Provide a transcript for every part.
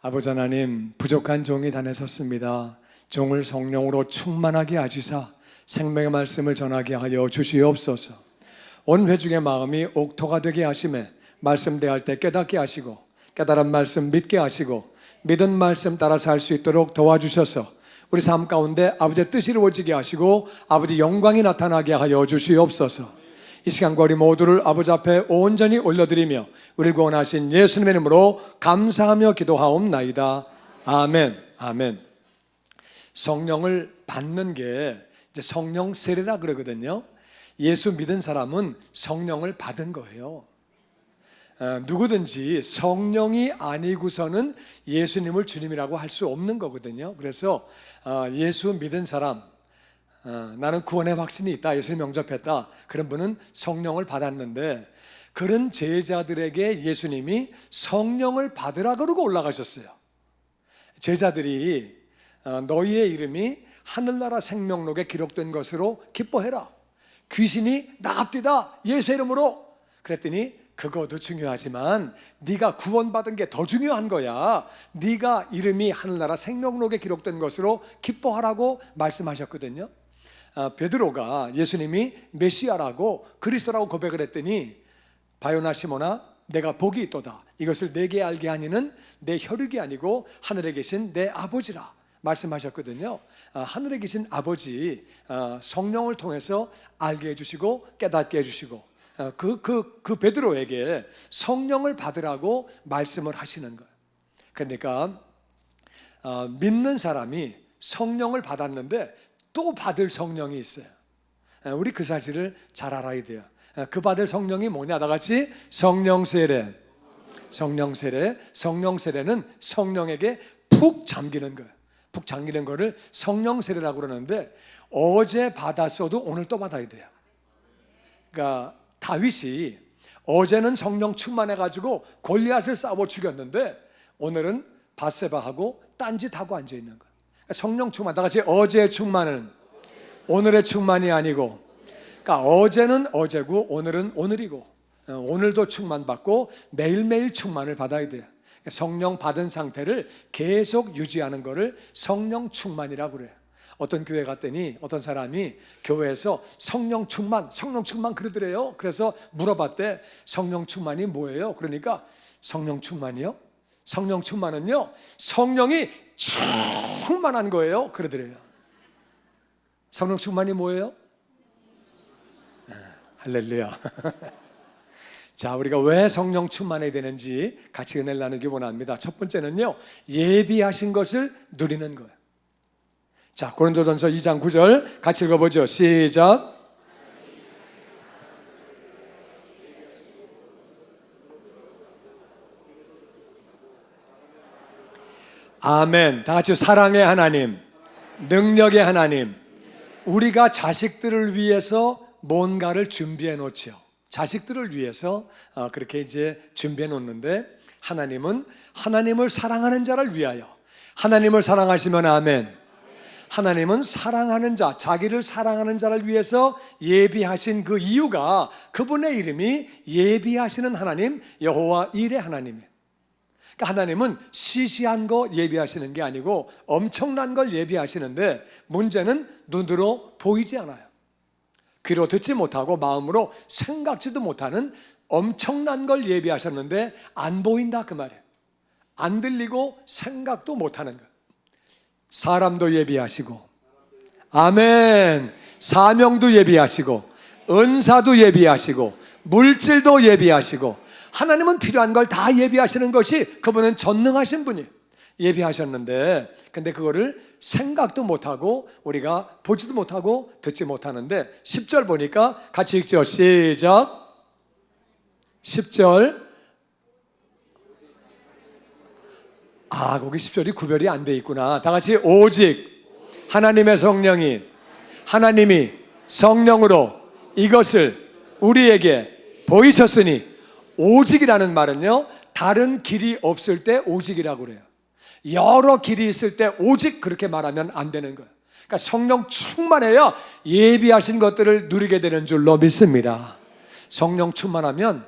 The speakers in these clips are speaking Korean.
아버지 하나님, 부족한 종이 단에 섰습니다. 종을 성령으로 충만하게 하시사 생명의 말씀을 전하게 하여 주시옵소서. 온 회중의 마음이 옥토가 되게 하심에 말씀 대할 때 깨닫게 하시고 깨달은 말씀 믿게 하시고 믿은 말씀 따라 살 수 있도록 도와주셔서 우리 삶 가운데 아버지의 뜻이 이루어지게 하시고 아버지 영광이 나타나게 하여 주시옵소서. 이 시간과 우리 모두를 아버지 앞에 온전히 올려드리며 우리를 구원하신 예수님의 이름으로 감사하며 기도하옵나이다. 아멘. 아멘. 성령을 받는 게 이제 성령 세례라 그러거든요. 예수 믿은 사람은 성령을 받은 거예요. 누구든지 성령이 아니고서는 예수님을 주님이라고 할 수 없는 거거든요. 그래서 예수 믿은 사람, 나는 구원의 확신이 있다, 예수님 영접했다, 그런 분은 성령을 받았는데, 그런 제자들에게 예수님이 성령을 받으라 그러고 올라가셨어요. 제자들이 너희의 이름이 하늘나라 생명록에 기록된 것으로 기뻐해라, 귀신이 나갑디다 예수의 이름으로. 그랬더니 그것도 중요하지만 네가 구원받은 게 더 중요한 거야. 네가 이름이 하늘나라 생명록에 기록된 것으로 기뻐하라고 말씀하셨거든요. 베드로가 예수님이 메시아라고 그리스도라고 고백을 했더니 바요나 시모나, 내가 복이 있도다, 이것을 내게 알게 하니는 내 혈육이 아니고 하늘에 계신 내 아버지라 말씀하셨거든요. 하늘에 계신 아버지, 성령을 통해서 알게 해주시고 깨닫게 해주시고 그 베드로에게 성령을 받으라고 말씀을 하시는 거예요. 그러니까 믿는 사람이 성령을 받았는데 또 받을 성령이 있어요. 우리 그 사실을 잘 알아야 돼요. 그 받을 성령이 뭐냐? 나같이 성령 세례. 성령 세례. 성령 세례는 성령에게 푹 잠기는 거예요. 푹 잠기는 거를 성령 세례라고 그러는데, 어제 받았어도 오늘 또 받아야 돼요. 그러니까 다윗이 어제는 성령 충만해가지고 골리앗을 싸워 죽였는데 오늘은 밧세바하고 딴짓하고 앉아있는 거예요. 성령 충만, 다 같이 어제의 충만은 오늘의 충만이 아니고, 그러니까 어제는 어제고 오늘은 오늘이고, 오늘도 충만받고 매일매일 충만을 받아야 돼요. 성령 받은 상태를 계속 유지하는 것을 성령 충만이라고 그래요. 어떤 교회 갔더니 어떤 사람이 교회에서 성령 충만 그러더래요. 그래서 물어봤대. 성령 충만이 뭐예요? 그러니까 성령 충만이요? 성령 충만은요, 성령이 충만한 거예요, 그러더래요. 성령 충만이 뭐예요? 할렐루야. 자, 우리가 왜 성령 충만해야 되는지 같이 은혜를 나누기 원합니다. 첫 번째는요, 예비하신 것을 누리는 거예요. 자, 고린도전서 2장 9절 같이 읽어보죠. 시작. 아멘. 다 같이 사랑의 하나님, 능력의 하나님. 우리가 자식들을 위해서 뭔가를 준비해 놓죠. 자식들을 위해서 그렇게 이제 준비해 놓는데, 하나님은 하나님을 사랑하는 자를 위하여. 하나님을 사랑하시면 아멘. 하나님은 사랑하는 자, 자기를 사랑하는 자를 위해서 예비하신 그 이유가, 그분의 이름이 예비하시는 하나님, 여호와 일의 하나님이에요. 그러니까 하나님은 시시한 거 예비하시는 게 아니고 엄청난 걸 예비하시는데, 문제는 눈으로 보이지 않아요. 귀로 듣지 못하고 마음으로 생각지도 못하는 엄청난 걸 예비하셨는데 안 보인다, 그 말이에요. 안 들리고 생각도 못하는 거. 사람도 예비하시고, 아멘, 사명도 예비하시고, 은사도 예비하시고, 물질도 예비하시고, 하나님은 필요한 걸 다 예비하시는 것이, 그분은 전능하신 분이에요. 예비하셨는데, 근데 그거를 생각도 못하고 우리가 보지도 못하고 듣지 못하는데, 10절 보니까 같이 읽죠. 시작. 10절. 거기 10절이 구별이 안 돼 있구나. 다 같이 오직 하나님의 성령이, 하나님이 성령으로 이것을 우리에게 보이셨으니, 오직이라는 말은요, 다른 길이 없을 때 오직이라고 그래요. 여러 길이 있을 때 오직 그렇게 말하면 안 되는 거예요. 그러니까 성령 충만해야 예비하신 것들을 누리게 되는 줄로 믿습니다. 성령 충만하면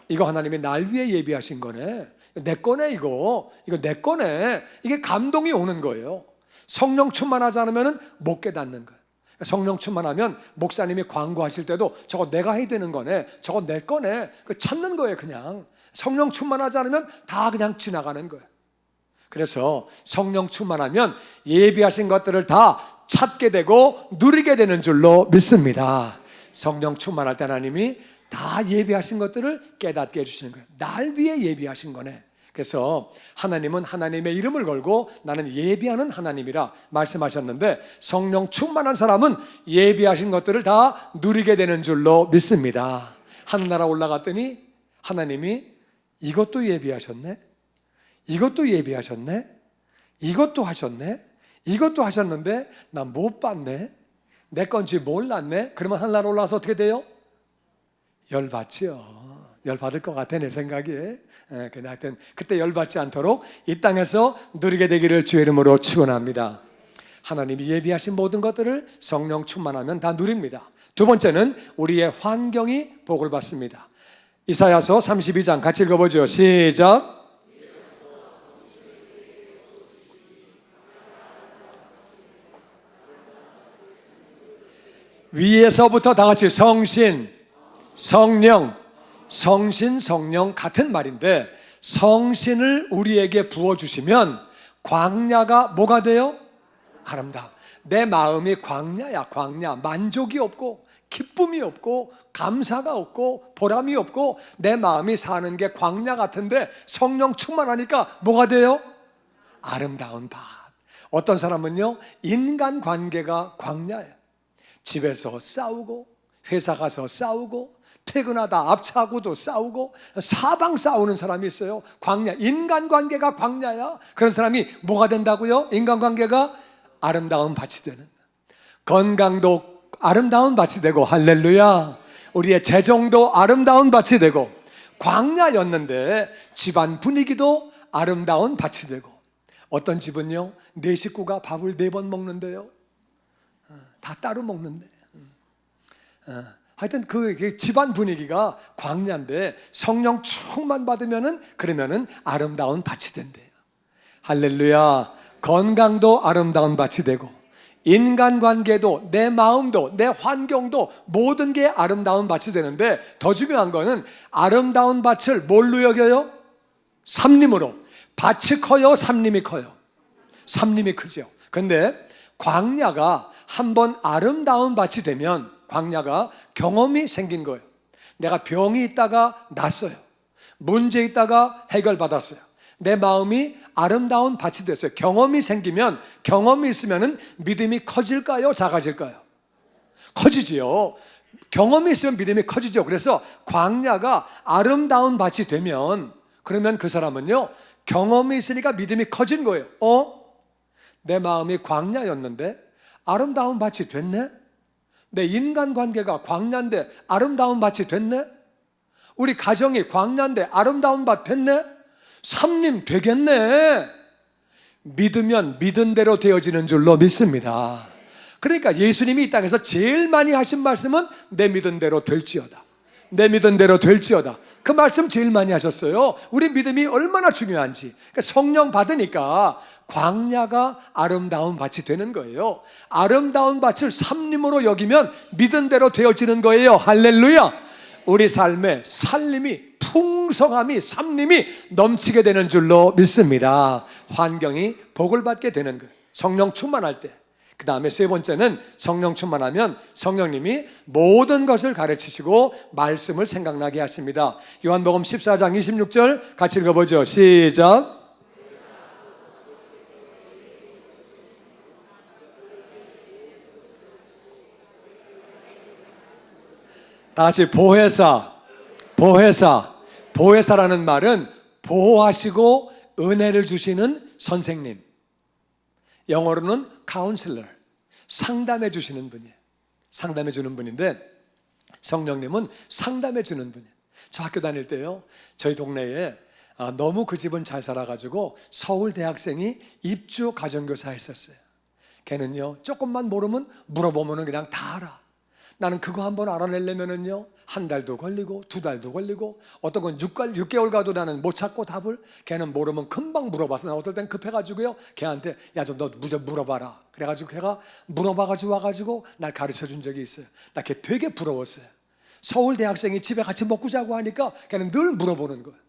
이거 하나님이 날 위해 예비하신 거네, 내 거네 이거 내 거네. 이게 감동이 오는 거예요. 성령 충만하지 않으면 못 깨닫는 거예요. 성령 충만하면 목사님이 광고하실 때도 저거 내가 해야 되는 거네, 저거 내 거네, 그 찾는 거예요. 그냥 성령 충만하지 않으면 다 그냥 지나가는 거예요. 그래서 성령 충만하면 예비하신 것들을 다 찾게 되고 누리게 되는 줄로 믿습니다. 성령 충만할 때 하나님이 다 예비하신 것들을 깨닫게 해주시는 거예요. 날 위해 예비하신 거네. 그래서 하나님은 하나님의 이름을 걸고 나는 예비하는 하나님이라 말씀하셨는데, 성령 충만한 사람은 예비하신 것들을 다 누리게 되는 줄로 믿습니다. 하늘나라 올라갔더니 하나님이 이것도 예비하셨네, 이것도 예비하셨네, 이것도 하셨네, 이것도 하셨는데 난 못 봤네, 내 건지 몰랐네. 그러면 하늘나라 올라가서 어떻게 돼요? 열받지요. 열받을 것 같아, 내 생각에. 하여튼 그때 열받지 않도록 이 땅에서 누리게 되기를 주의 이름으로 축원합니다. 하나님이 예비하신 모든 것들을 성령 충만하면 다 누립니다. 두 번째는 우리의 환경이 복을 받습니다. 이사야서 32장 같이 읽어보죠. 시작. 위에서부터 다 같이 성신, 성령, 성신, 성령 같은 말인데, 성신을 우리에게 부어주시면 광야가 뭐가 돼요? 아름다워. 내 마음이 광야야. 광야. 만족이 없고 기쁨이 없고 감사가 없고 보람이 없고 내 마음이 사는 게 광야 같은데, 성령 충만하니까 뭐가 돼요? 아름다운 밭. 어떤 사람은요, 인간관계가 광야예요. 집에서 싸우고 회사 가서 싸우고 퇴근하다 앞차하고도 싸우고 사방 싸우는 사람이 있어요. 광야. 인간관계가 광야야. 그런 사람이 뭐가 된다고요? 인간관계가 아름다운 밭이 되는, 건강도 아름다운 밭이 되고, 할렐루야. 우리의 재정도 아름다운 밭이 되고, 광야였는데 집안 분위기도 아름다운 밭이 되고. 어떤 집은요, 네 식구가 밥을 4번 먹는데요, 다 따로 먹는데, 하여튼 그 집안 분위기가 광야인데 성령 충만 받으면은 그러면은 아름다운 밭이 된대요. 할렐루야. 건강도 아름다운 밭이 되고, 인간관계도 내 마음도 내 환경도 모든 게 아름다운 밭이 되는데, 더 중요한 거는 아름다운 밭을 뭘로 여겨요? 삼림으로. 밭이 커요, 삼림이 커요? 삼림이 크죠. 근데 광야가 한번 아름다운 밭이 되면, 광야가 경험이 생긴 거예요. 내가 병이 있다가 났어요. 문제 있다가 해결받았어요. 내 마음이 아름다운 밭이 됐어요. 경험이 생기면, 경험이 있으면 믿음이 커질까요? 작아질까요? 커지지요. 경험이 있으면 믿음이 커지죠. 그래서 광야가 아름다운 밭이 되면, 그러면 그 사람은요, 경험이 있으니까 믿음이 커진 거예요. 내 마음이 광야였는데 아름다운 밭이 됐네? 내 인간관계가 광야인데 아름다운 밭이 됐네? 우리 가정이 광야인데 아름다운 밭 됐네? 삼림 되겠네? 믿으면 믿은 대로 되어지는 줄로 믿습니다. 그러니까 예수님이 이 땅에서 제일 많이 하신 말씀은 내 믿은 대로 될지어다, 내 믿은 대로 될지어다. 그 말씀 제일 많이 하셨어요. 우리 믿음이 얼마나 중요한지. 그러니까 성령 받으니까 광야가 아름다운 밭이 되는 거예요. 아름다운 밭을 삼림으로 여기면 믿은 대로 되어지는 거예요. 할렐루야. 우리 삶의 살림이, 풍성함이, 삼림이 넘치게 되는 줄로 믿습니다. 환경이 복을 받게 되는 거예요, 성령 충만할 때. 그 다음에 세 번째는 성령 충만하면 성령님이 모든 것을 가르치시고 말씀을 생각나게 하십니다. 요한복음 14장 26절 같이 읽어보죠. 시작. 다시 보혜사. 보혜사라는 말은 보호하시고 은혜를 주시는 선생님, 영어로는 카운슬러, 상담해 주시는 분이에요. 상담해 주는 분인데, 성령님은 상담해 주는 분이에요. 저 학교 다닐 때요, 저희 동네에 너무 그 집은 잘 살아가지고 서울 대학생이 입주 가정교사 했었어요. 걔는요, 조금만 모르면 물어보면 그냥 다 알아. 나는 그거 한번 알아내려면은요, 한 달도 걸리고 두 달도 걸리고 어떤 건 6개월 가도 나는 못 찾고 답을. 걔는 모르면 금방 물어봐서 나 어떨 땐 급해가지고요, 걔한테 야 좀 너 물어봐라. 그래가지고 걔가 물어봐가지고 와가지고 날 가르쳐 준 적이 있어요. 나 걔 되게 부러웠어요. 서울 대학생이 집에 같이 먹고 자고 하니까 걔는 늘 물어보는 거예요.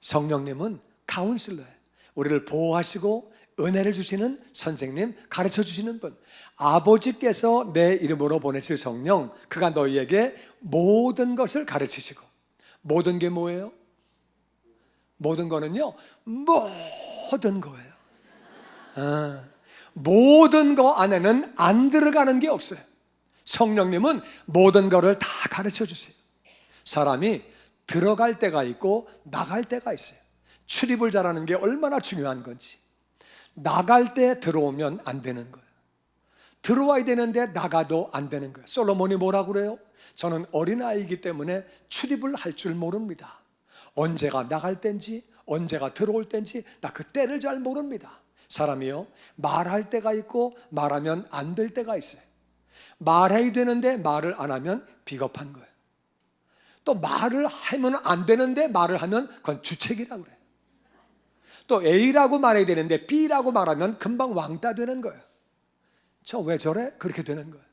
성령님은 카운슬러예요. 우리를 보호하시고 은혜를 주시는 선생님, 가르쳐 주시는 분. 아버지께서 내 이름으로 보내실 성령, 그가 너희에게 모든 것을 가르치시고. 모든 게 뭐예요? 모든 거는요, 모든 거예요. 모든 거 안에는 안 들어가는 게 없어요. 성령님은 모든 거를 다 가르쳐 주세요. 사람이 들어갈 때가 있고 나갈 때가 있어요. 출입을 잘하는 게 얼마나 중요한 건지. 나갈 때 들어오면 안 되는 거예요. 들어와야 되는데 나가도 안 되는 거예요. 솔로몬이 뭐라고 그래요? 저는 어린아이이기 때문에 출입을 할 줄 모릅니다. 언제가 나갈 때인지 언제가 들어올 때인지 나 그 때를 잘 모릅니다. 사람이요, 말할 때가 있고 말하면 안 될 때가 있어요. 말해야 되는데 말을 안 하면 비겁한 거예요. 또 말을 하면 안 되는데 말을 하면 그건 주책이라고 그래요. 또 A라고 말해야 되는데 B라고 말하면 금방 왕따 되는 거예요. 저 왜 저래? 그렇게 되는 거예요.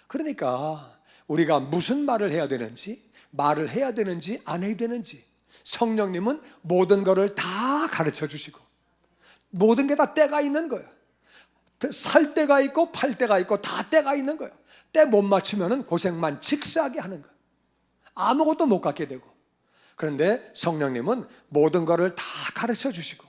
그러니까 우리가 무슨 말을 해야 되는지, 말을 해야 되는지 안 해야 되는지 성령님은 모든 것을 다 가르쳐 주시고, 모든 게 다 때가 있는 거예요. 살 때가 있고 팔 때가 있고 다 때가 있는 거예요. 때 못 맞추면 고생만 직사하게 하는 거예요. 아무것도 못 갖게 되고. 그런데 성령님은 모든 것을 다 가르쳐 주시고,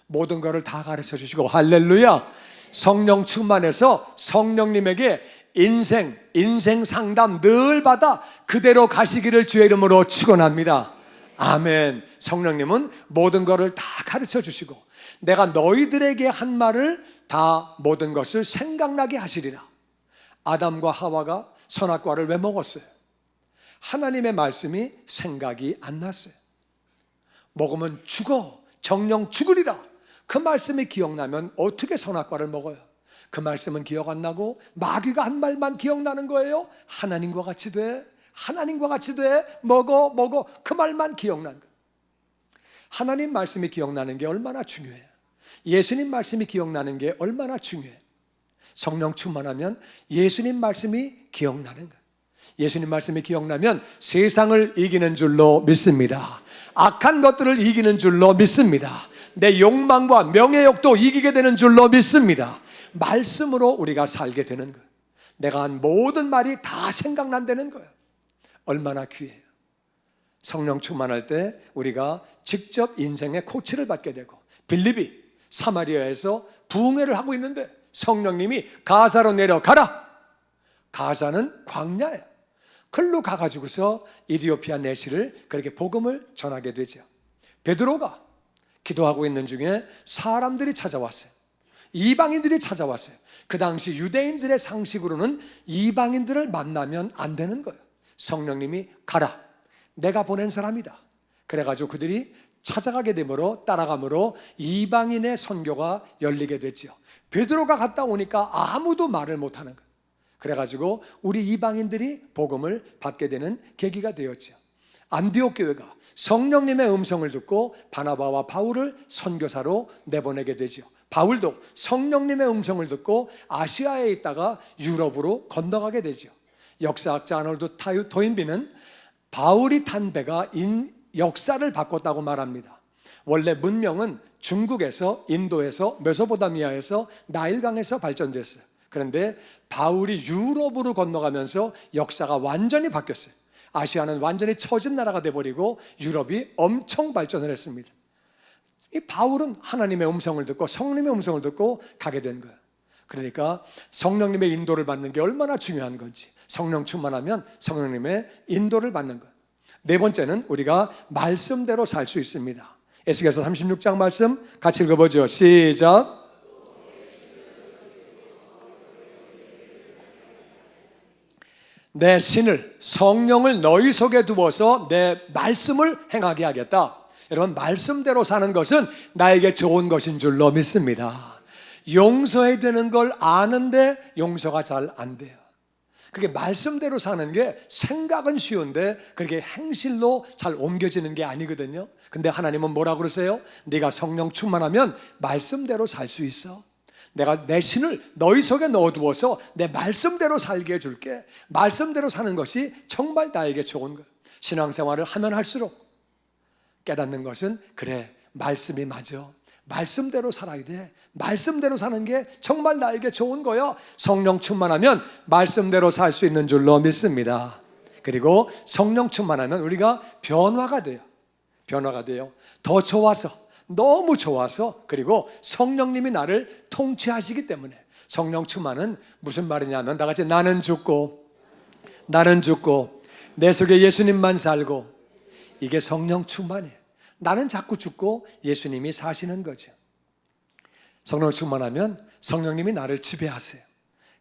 모든 것을 다 가르쳐 주시고, 할렐루야. 성령 충만해서 성령님에게 인생 상담 늘 받아 그대로 가시기를 주의 이름으로 축원합니다. 아멘. 성령님은 모든 것을 다 가르쳐 주시고, 내가 너희들에게 한 말을 다 모든 것을 생각나게 하시리라. 아담과 하와가 선악과를 왜 먹었어요? 하나님의 말씀이 생각이 안 났어요. 먹으면 죽어, 정령 죽으리라. 그 말씀이 기억나면 어떻게 선악과를 먹어요? 그 말씀은 기억 안 나고 마귀가 한 말만 기억나는 거예요. 하나님과 같이 돼, 하나님과 같이 돼, 먹어. 그 말만 기억나는 거예요. 하나님 말씀이 기억나는 게 얼마나 중요해요. 예수님 말씀이 기억나는 게 얼마나 중요해요. 성령 충만하면 예수님 말씀이 기억나는 거예요. 예수님 말씀이 기억나면 세상을 이기는 줄로 믿습니다. 악한 것들을 이기는 줄로 믿습니다. 내 욕망과 명예욕도 이기게 되는 줄로 믿습니다. 말씀으로 우리가 살게 되는 거예요. 내가 한 모든 말이 다 생각난다는 거예요. 얼마나 귀해요. 성령 충만할 때 우리가 직접 인생의 코치를 받게 되고, 빌립이 사마리아에서 부흥회를 하고 있는데 성령님이 가사로 내려가라. 가사는 광야예요. 글로 가가지고서 이디오피아 내시를 그렇게 복음을 전하게 되죠. 베드로가 기도하고 있는 중에 사람들이 찾아왔어요. 이방인들이 찾아왔어요. 그 당시 유대인들의 상식으로는 이방인들을 만나면 안 되는 거예요. 성령님이 가라, 내가 보낸 사람이다. 그래가지고 그들이 찾아가게 되므로, 따라가므로 이방인의 선교가 열리게 됐죠. 베드로가 갔다 오니까 아무도 말을 못하는 거예요. 그래가지고 우리 이방인들이 복음을 받게 되는 계기가 되었죠. 안디옥 교회가 성령님의 음성을 듣고 바나바와 바울을 선교사로 내보내게 되죠. 바울도 성령님의 음성을 듣고 아시아에 있다가 유럽으로 건너가게 되죠. 역사학자 아놀드 토인비는 바울이 탄 배가 역사를 바꿨다고 말합니다. 원래 문명은 중국에서, 인도에서, 메소포타미아에서, 나일강에서 발전됐어요. 그런데 바울이 유럽으로 건너가면서 역사가 완전히 바뀌었어요. 아시아는 완전히 처진 나라가 돼버리고 유럽이 엄청 발전을 했습니다. 이 바울은 하나님의 음성을 듣고 성령님의 음성을 듣고 가게 된 거예요. 그러니까 성령님의 인도를 받는 게 얼마나 중요한 건지, 성령 충만하면 성령님의 인도를 받는 거예요. 네 번째는 우리가 말씀대로 살 수 있습니다. 에스겔서 36장 말씀 같이 읽어보죠. 시작. 내 신을, 성령을 너희 속에 두어서 내 말씀을 행하게 하겠다. 여러분, 말씀대로 사는 것은 나에게 좋은 것인 줄로 믿습니다. 용서해야 되는 걸 아는데 용서가 잘 안 돼요. 그게 말씀대로 사는 게 생각은 쉬운데 그게 행실로 잘 옮겨지는 게 아니거든요. 근데 하나님은 뭐라고 그러세요? 네가 성령 충만하면 말씀대로 살 수 있어. 내가 내 신을 너희 속에 넣어두어서 내 말씀대로 살게 해줄게. 말씀대로 사는 것이 정말 나에게 좋은 거예요. 신앙생활을 하면 할수록 깨닫는 것은 그래, 말씀이 맞아. 말씀대로 살아야 돼. 말씀대로 사는 게 정말 나에게 좋은 거야. 성령 충만하면 말씀대로 살 수 있는 줄로 믿습니다. 그리고 성령 충만하면 우리가 변화가 돼요. 변화가 돼요. 더 좋아서, 너무 좋아서, 그리고 성령님이 나를 통치하시기 때문에. 성령 충만은 무슨 말이냐면 다 같이 나는 죽고 내 속에 예수님만 살고, 이게 성령 충만이에요. 나는 자꾸 죽고 예수님이 사시는 거죠. 성령 충만하면 성령님이 나를 지배하세요.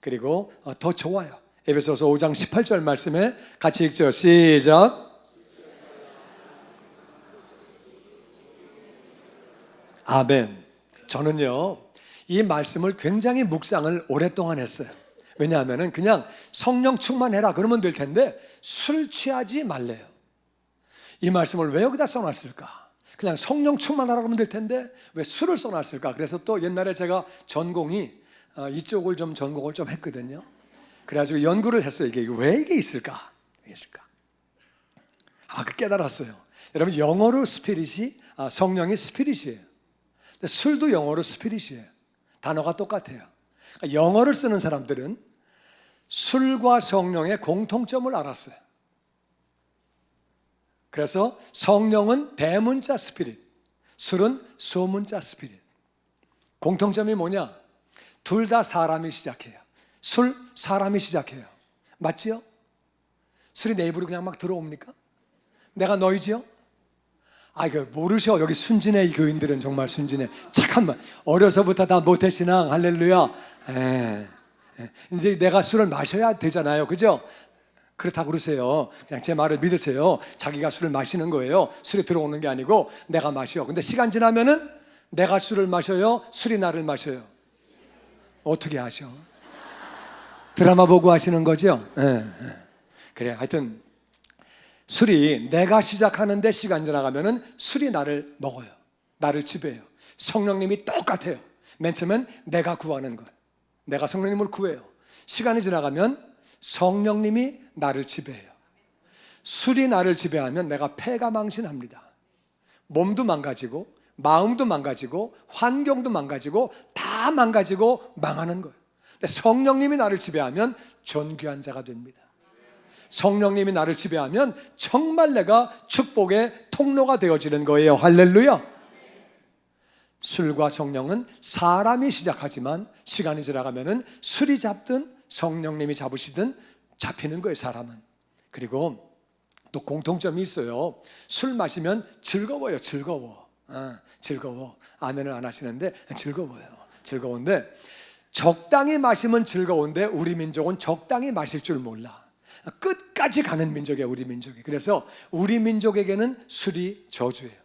그리고 더 좋아요. 에베소서 5장 18절 말씀에 같이 읽죠. 시작. 아멘. 저는요, 이 말씀을 굉장히 묵상을 오랫동안 했어요. 왜냐하면 그냥 성령 충만해라 그러면 될 텐데 술 취하지 말래요. 이 말씀을 왜 여기다 써놨을까? 그냥 성령 충만하라고 하면 될 텐데 왜 술을 써놨을까? 그래서 또 옛날에 제가 전공이 이쪽을 좀 전공을 좀 했거든요. 그래가지고 연구를 했어요. 이게 왜 이게 있을까? 그 깨달았어요. 여러분, 영어로 스피릿이 성령이 스피릿이에요. 근데 술도 영어로 스피릿이에요. 단어가 똑같아요. 그러니까 영어를 쓰는 사람들은 술과 성령의 공통점을 알았어요. 그래서 성령은 대문자 스피릿, 술은 소문자 스피릿. 공통점이 뭐냐? 둘 다 사람이 시작해요. 술, 사람이 시작해요. 맞지요? 술이 내 입으로 그냥 막 들어옵니까? 내가 너희지요? 이거 모르셔. 여기 순진해. 이 교인들은 정말 순진해. 잠깐만, 어려서부터 다 모태신앙, 할렐루야. 이제 내가 술을 마셔야 되잖아요, 그죠? 그렇다고 그러세요. 그냥 제 말을 믿으세요. 자기가 술을 마시는 거예요. 술이 들어오는 게 아니고 내가 마셔. 근데 시간 지나면은 내가 술을 마셔요, 술이 나를 마셔요? 어떻게 하셔? 드라마 보고 하시는 거죠? 그래, 하여튼 술이 내가 시작하는데 시간 지나가면은 술이 나를 먹어요. 나를 지배해요. 성령님이 똑같아요. 맨 처음엔 내가 구하는 거예요. 내가 성령님을 구해요. 시간이 지나가면 성령님이 나를 지배해요. 술이 나를 지배하면 내가 패가 망신합니다. 몸도 망가지고 마음도 망가지고 환경도 망가지고 다 망가지고 망하는 거예요. 근데 성령님이 나를 지배하면 존귀한 자가 됩니다. 성령님이 나를 지배하면 정말 내가 축복의 통로가 되어지는 거예요. 할렐루야. 술과 성령은 사람이 시작하지만 시간이 지나가면은 술이 잡든 성령님이 잡으시든 잡히는 거예요, 사람은. 그리고 또 공통점이 있어요. 술 마시면 즐거워요. 즐거워. 아멘을 안 하시는데 즐거워요. 즐거운데 적당히 마시면 즐거운데 우리 민족은 적당히 마실 줄 몰라. 끝까지 가는 민족이에요, 우리 민족이. 그래서 우리 민족에게는 술이 저주예요.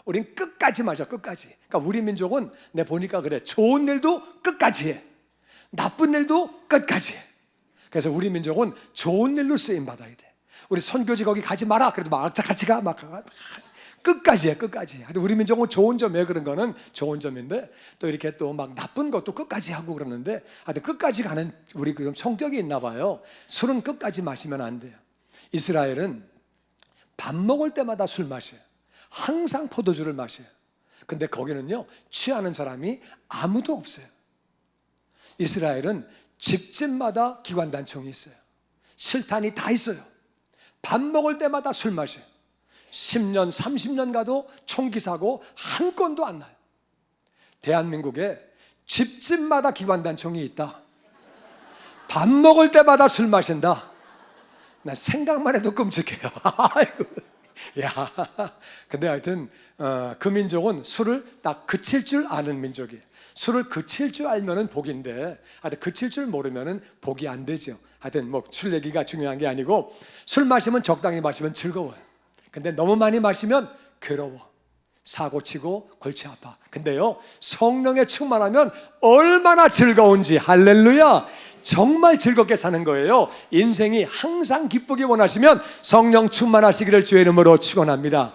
우린 끝까지 마셔, 끝까지. 그러니까 우리 민족은 내가 보니까 그래. 좋은 일도 끝까지 해. 나쁜 일도 끝까지 해. 그래서 우리 민족은 좋은 일로 쓰임 받아야 돼. 우리 선교지 거기 가지 마라. 그래도 막 같이 가. 끝까지 해, 끝까지. 우리 민족은 좋은 점이에요. 그런 거는 좋은 점인데 또 이렇게 또 막 나쁜 것도 끝까지 하고 그러는데 끝까지 가는 우리 그 성격이 있나 봐요. 술은 끝까지 마시면 안 돼요. 이스라엘은 밥 먹을 때마다 술 마셔요. 항상 포도주를 마셔요. 근데 거기는요, 취하는 사람이 아무도 없어요. 이스라엘은 집집마다 기관단총이 있어요. 실탄이 다 있어요. 밥 먹을 때마다 술 마셔요. 10년, 30년 가도 총기 사고 한 건도 안 나요. 대한민국에 집집마다 기관단총이 있다. 밥 먹을 때마다 술 마신다. 나 생각만 해도 끔찍해요. 아이고. 야, 근데 하여튼 그 민족은 술을 딱 그칠 줄 아는 민족이에요. 술을 그칠 줄 알면은 복인데, 하여튼 그칠 줄 모르면은 복이 안 되죠. 하여튼 뭐 술 얘기가 중요한 게 아니고, 술 마시면 적당히 마시면 즐거워요. 근데 너무 많이 마시면 괴로워. 사고 치고 골치 아파. 근데요, 성령에 충만하면 얼마나 즐거운지. 할렐루야. 정말 즐겁게 사는 거예요. 인생이 항상 기쁘게 원하시면 성령 충만하시기를 주의 이름으로 축원합니다.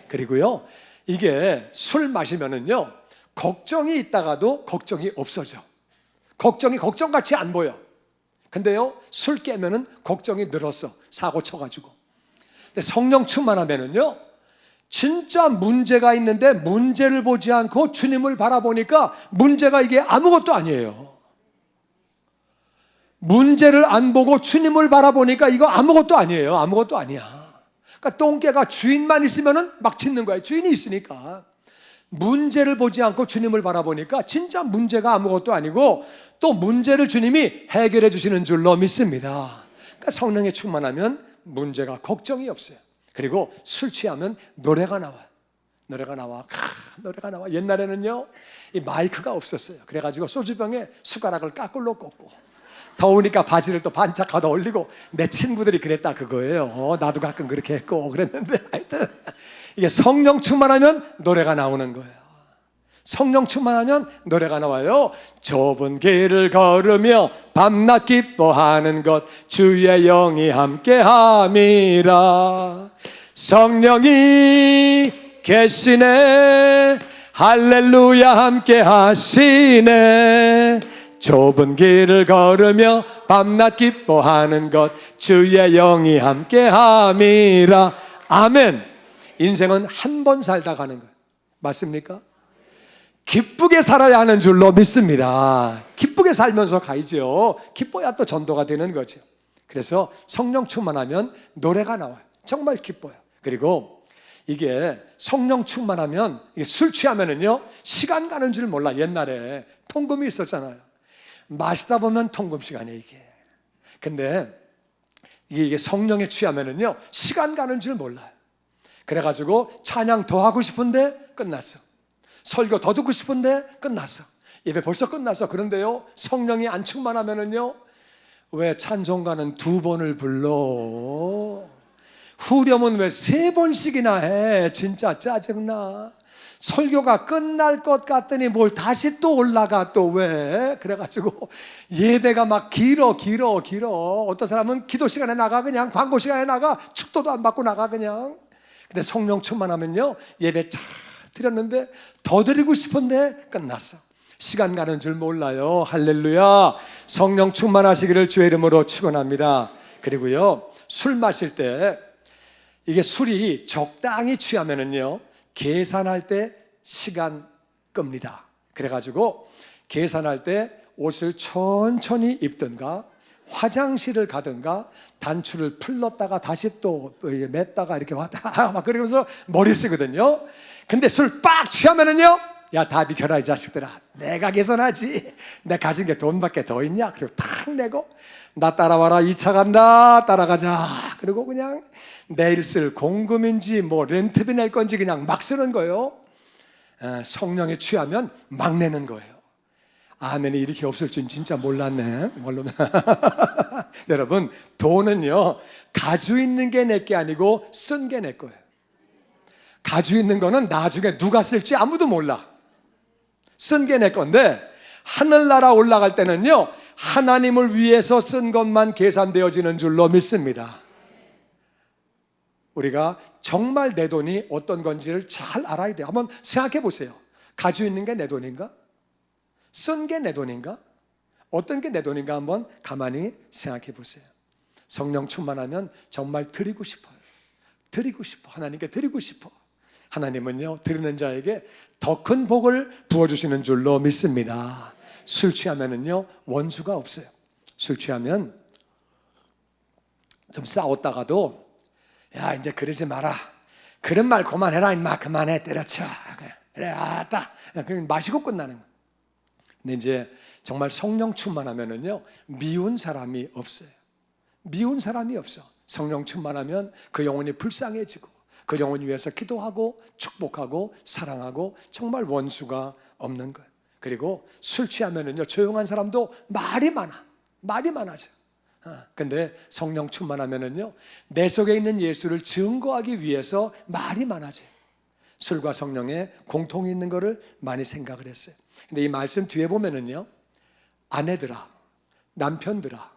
그리고요, 이게 술 마시면은요, 걱정이 있다가도 걱정이 없어져. 걱정이 걱정같이 안 보여. 근데요, 술 깨면은 걱정이 늘었어. 사고 쳐가지고. 근데 성령 충만하면은요, 진짜 문제가 있는데 문제를 보지 않고 주님을 바라보니까 문제가 이게 아무것도 아니에요. 문제를 안 보고 주님을 바라보니까 이거 아무것도 아니에요. 아무것도 아니야. 그러니까 똥개가 주인만 있으면은 막 짖는 거예요. 주인이 있으니까. 문제를 보지 않고 주님을 바라보니까 진짜 문제가 아무것도 아니고 또 문제를 주님이 해결해 주시는 줄로 믿습니다. 그러니까 성령에 충만하면 문제가 걱정이 없어요. 그리고 술 취하면 노래가 나와요. 노래가 나와. 노래가 나와. 옛날에는요, 이 마이크가 없었어요. 그래가지고 소주병에 숟가락을 까꿀로 꽂고, 더우니까 바지를 또 반짝하다 올리고, 내 친구들이 그랬다 그거예요. 나도 가끔 그렇게 했고 그랬는데, 하여튼 이게 성령 충만하면 노래가 나오는 거예요. 성령 충만하면 노래가 나와요. 좁은 길을 걸으며 밤낮 기뻐하는 것 주의 영이 함께함이라. 성령이 계시네. 할렐루야 함께하시네. 좁은 길을 걸으며 밤낮 기뻐하는 것 주의 영이 함께함이라. 아멘. 인생은 한 번 살다 가는 거예요. 맞습니까? 기쁘게 살아야 하는 줄로 믿습니다. 기쁘게 살면서 가야죠. 기뻐야 또 전도가 되는 거죠. 그래서 성령 충만하면 노래가 나와요. 정말 기뻐요. 그리고 이게 성령 충만하면, 이게 술 취하면은요, 시간 가는 줄 몰라. 옛날에 통금이 있었잖아요. 마시다 보면 통금 시간이에요, 이게. 근데 이게 성령에 취하면은요, 시간 가는 줄 몰라요. 그래가지고 찬양 더 하고 싶은데 끝났어. 설교 더 듣고 싶은데 끝났어. 예배 벌써 끝났어. 그런데요, 성령이 안 충만하면은요, 왜 찬송가는 2번을 불러? 후렴은 왜 3번씩이나 해? 진짜 짜증나. 설교가 끝날 것 같더니 뭘 다시 또 올라가 또 왜? 그래가지고 예배가 막 길어. 어떤 사람은 기도 시간에 나가, 그냥 광고 시간에 나가, 축도도 안 받고 나가 그냥. 근데 성령 충만하면요, 예배 잘 드렸는데 더 드리고 싶은데 끝났어. 시간 가는 줄 몰라요. 할렐루야. 성령 충만하시기를 주의 이름으로 축원합니다. 그리고요, 술 마실 때 이게 술이 적당히 취하면은요, 계산할 때 시간 끕니다. 그래가지고 계산할 때 옷을 천천히 입든가 화장실을 가든가 단추를 풀렀다가 다시 또 맸다가 이렇게 왔다 막 그러면서 머리 쓰거든요. 근데 술 빡 취하면은요, 야, 다 비켜라 이 자식들아. 내가 계산하지. 내 가진 게 돈밖에 더 있냐? 그리고 탁 내고, 나 따라와라, 2차 간다, 따라가자. 그리고 그냥 내일 쓸 공금인지 뭐 렌트비 낼 건지 그냥 막 쓰는 거예요. 성령에 취하면 막 내는 거예요. 아멘이 이렇게 없을 줄 진짜 몰랐네. 여러분, 돈은요, 가지고 있는 게 내 게 아니고 쓴 게 내 거예요. 가지고 있는 거는 나중에 누가 쓸지 아무도 몰라. 쓴 게 내 건데, 하늘나라 올라갈 때는요, 하나님을 위해서 쓴 것만 계산되어지는 줄로 믿습니다. 우리가 정말 내 돈이 어떤 건지를 잘 알아야 돼요. 한번 생각해 보세요. 가지고 있는 게 내 돈인가? 쓴 게 내 돈인가? 어떤 게 내 돈인가 한번 가만히 생각해 보세요. 성령 충만하면 정말 드리고 싶어요. 드리고 싶어. 하나님께 드리고 싶어. 하나님은요, 드리는 자에게 더 큰 복을 부어주시는 줄로 믿습니다. 술 취하면은요, 원수가 없어요. 술 취하면 좀 싸웠다가도, 야, 이제 그러지 마라. 그런 말 그만해라, 임마. 그만해. 때려쳐. 그래, 아따. 그냥 마시고 끝나는 거예요. 근데 이제 정말 성령 충만하면은요, 미운 사람이 없어요. 미운 사람이 없어. 성령 충만하면 그 영혼이 불쌍해지고, 그 영혼 위해서 기도하고 축복하고 사랑하고, 정말 원수가 없는 거예요. 그리고 술 취하면은요, 조용한 사람도 말이 많아져. 근데 성령 충만하면은요, 내 속에 있는 예수를 증거하기 위해서 말이 많아져요. 술과 성령에 공통이 있는 거를 많이 생각을 했어요. 근데 이 말씀 뒤에 보면은요, 아내들아, 남편들아,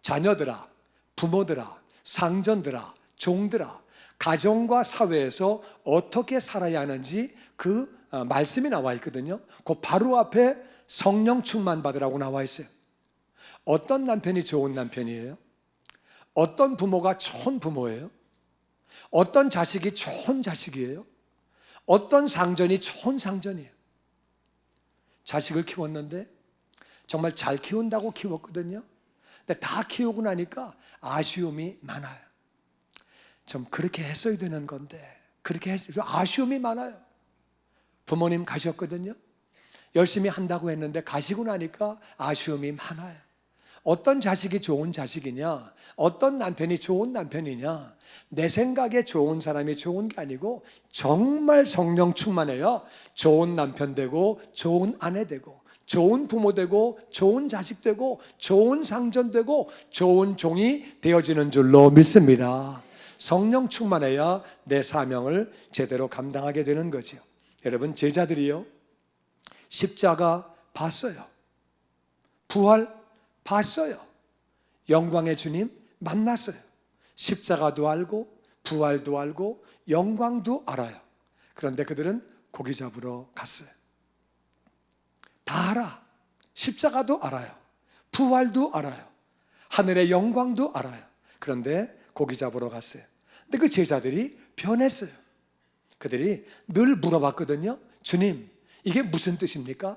자녀들아, 부모들아, 상전들아, 종들아, 가정과 사회에서 어떻게 살아야 하는지 그 말씀이 나와 있거든요. 그 바로 앞에 성령 충만 받으라고 나와 있어요. 어떤 남편이 좋은 남편이에요? 어떤 부모가 좋은 부모예요? 어떤 자식이 좋은 자식이에요? 어떤 상전이 좋은 상전이에요? 자식을 키웠는데 정말 잘 키운다고 키웠거든요. 근데 다 키우고 나니까 아쉬움이 많아요. 좀 그렇게 했어야 되는 건데 그렇게 했어요. 아쉬움이 많아요. 부모님 가셨거든요. 열심히 한다고 했는데 가시고 나니까 아쉬움이 많아요. 어떤 자식이 좋은 자식이냐, 어떤 남편이 좋은 남편이냐, 내 생각에 좋은 사람이 좋은 게 아니고 정말 성령 충만해야 좋은 남편 되고 좋은 아내 되고 좋은 부모 되고 좋은 자식 되고 좋은 상전 되고 좋은 종이 되어지는 줄로 믿습니다. 성령 충만해야 내 사명을 제대로 감당하게 되는 거죠. 여러분, 제자들이요, 십자가 봤어요. 부활 봤어요. 영광의 주님 만났어요. 십자가도 알고 부활도 알고 영광도 알아요. 그런데 그들은 고기 잡으러 갔어요. 다 알아. 십자가도 알아요. 부활도 알아요. 하늘의 영광도 알아요. 그런데 고기 잡으러 갔어요. 근데 그 제자들이 변했어요. 그들이 늘 물어봤거든요. 주님, 이게 무슨 뜻입니까?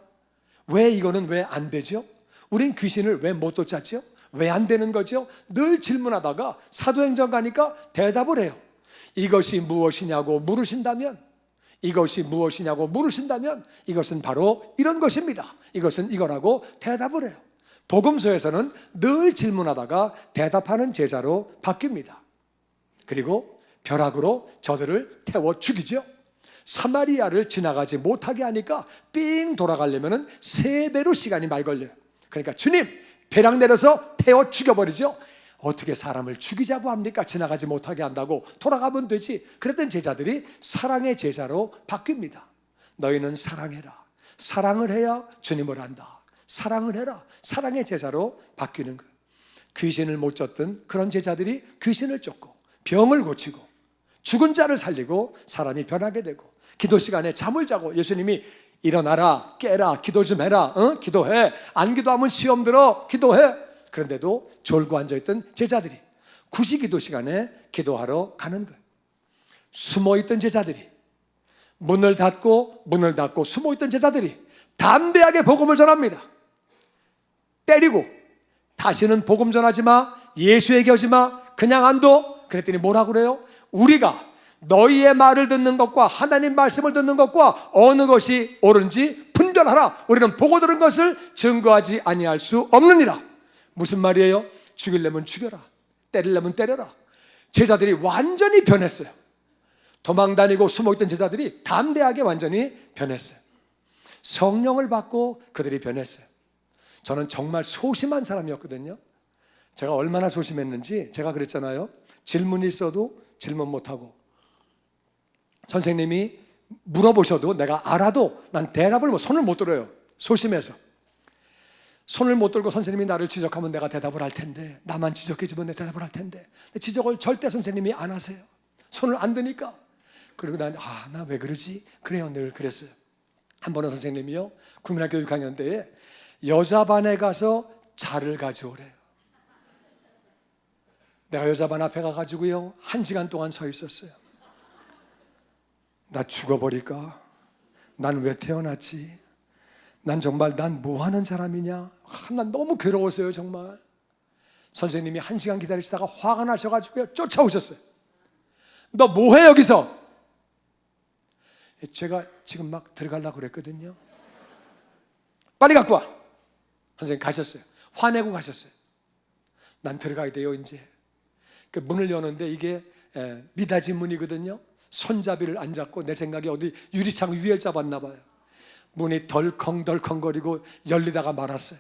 왜 이거는 왜 안 되죠? 우린 귀신을 왜 못 쫓았죠? 왜 안 되는 거죠? 늘 질문하다가 사도행전 가니까 대답을 해요. 이것이 무엇이냐고 물으신다면, 이것이 무엇이냐고 물으신다면 이것은 바로 이런 것입니다. 이것은 이거라고 대답을 해요. 복음서에서는 늘 질문하다가 대답하는 제자로 바뀝니다. 그리고 벼락으로 저들을 태워 죽이죠. 사마리아를 지나가지 못하게 하니까 삥 돌아가려면 3배로 시간이 많이 걸려요. 그러니까 주님, 벼락 내려서 태워 죽여버리죠. 어떻게 사람을 죽이자고 합니까? 지나가지 못하게 한다고 돌아가면 되지. 그랬던 제자들이 사랑의 제자로 바뀝니다. 너희는 사랑해라. 사랑을 해야 주님을 안다. 사랑을 해라. 사랑의 제자로 바뀌는 거예요. 귀신을 못 쫓던 그런 제자들이 귀신을 쫓고 병을 고치고 죽은 자를 살리고 사람이 변하게 되고, 기도 시간에 잠을 자고 예수님이 일어나라, 깨라, 기도 좀 해라, 기도해. 안 기도하면 시험 들어, 기도해. 그런데도 졸고 앉아있던 제자들이 구시기도 시간에 기도하러 가는 거예요. 숨어있던 제자들이 문을 닫고 숨어있던 제자들이 담대하게 복음을 전합니다. 때리고 다시는 복음 전하지 마, 예수 얘기하지 마, 그냥 안 둬. 그랬더니 뭐라고 그래요? 우리가 너희의 말을 듣는 것과 하나님 말씀을 듣는 것과 어느 것이 옳은지 분별하라. 우리는 보고 들은 것을 증거하지 아니할 수 없느니라. 무슨 말이에요? 죽이려면 죽여라, 때리려면 때려라. 제자들이 완전히 변했어요. 도망다니고 숨어있던 제자들이 담대하게 완전히 변했어요. 성령을 받고 그들이 변했어요. 저는 정말 소심한 사람이었거든요. 제가 얼마나 소심했는지 제가 그랬잖아요. 질문이 있어도 질문 못하고, 선생님이 물어보셔도 내가 알아도 난 대답을 손을 못 들어요. 소심해서 손을 못 들고 선생님이 나를 지적하면 내가 대답을 할 텐데, 나만 지적해주면 내 대답을 할 텐데, 지적을 절대 선생님이 안 하세요. 손을 안 드니까. 그리고 난 나 왜 그러지? 그래요, 늘 그랬어요. 한 번은 선생님이요, 국민학교 6학년 때에 여자 반에 가서 자를 가져오래요. 내가 여자 반 앞에 가가지고요 1시간 동안 서 있었어요. 나 죽어버릴까? 난 왜 태어났지? 난 정말 난 뭐하는 사람이냐? 난 너무 괴로웠어요, 정말. 선생님이 1시간 기다리시다가 화가 나셔가지고요 쫓아오셨어요. 너 뭐해 여기서? 제가 지금 막 들어가려고 그랬거든요. 빨리 갖고 와. 선생님 가셨어요. 화내고 가셨어요. 난 들어가야 돼요 이제. 그 문을 여는데 이게 미닫이 문이거든요. 손잡이를 안 잡고 내 생각에 어디 유리창 위에 잡았나 봐요. 문이 덜컹덜컹거리고 열리다가 말았어요.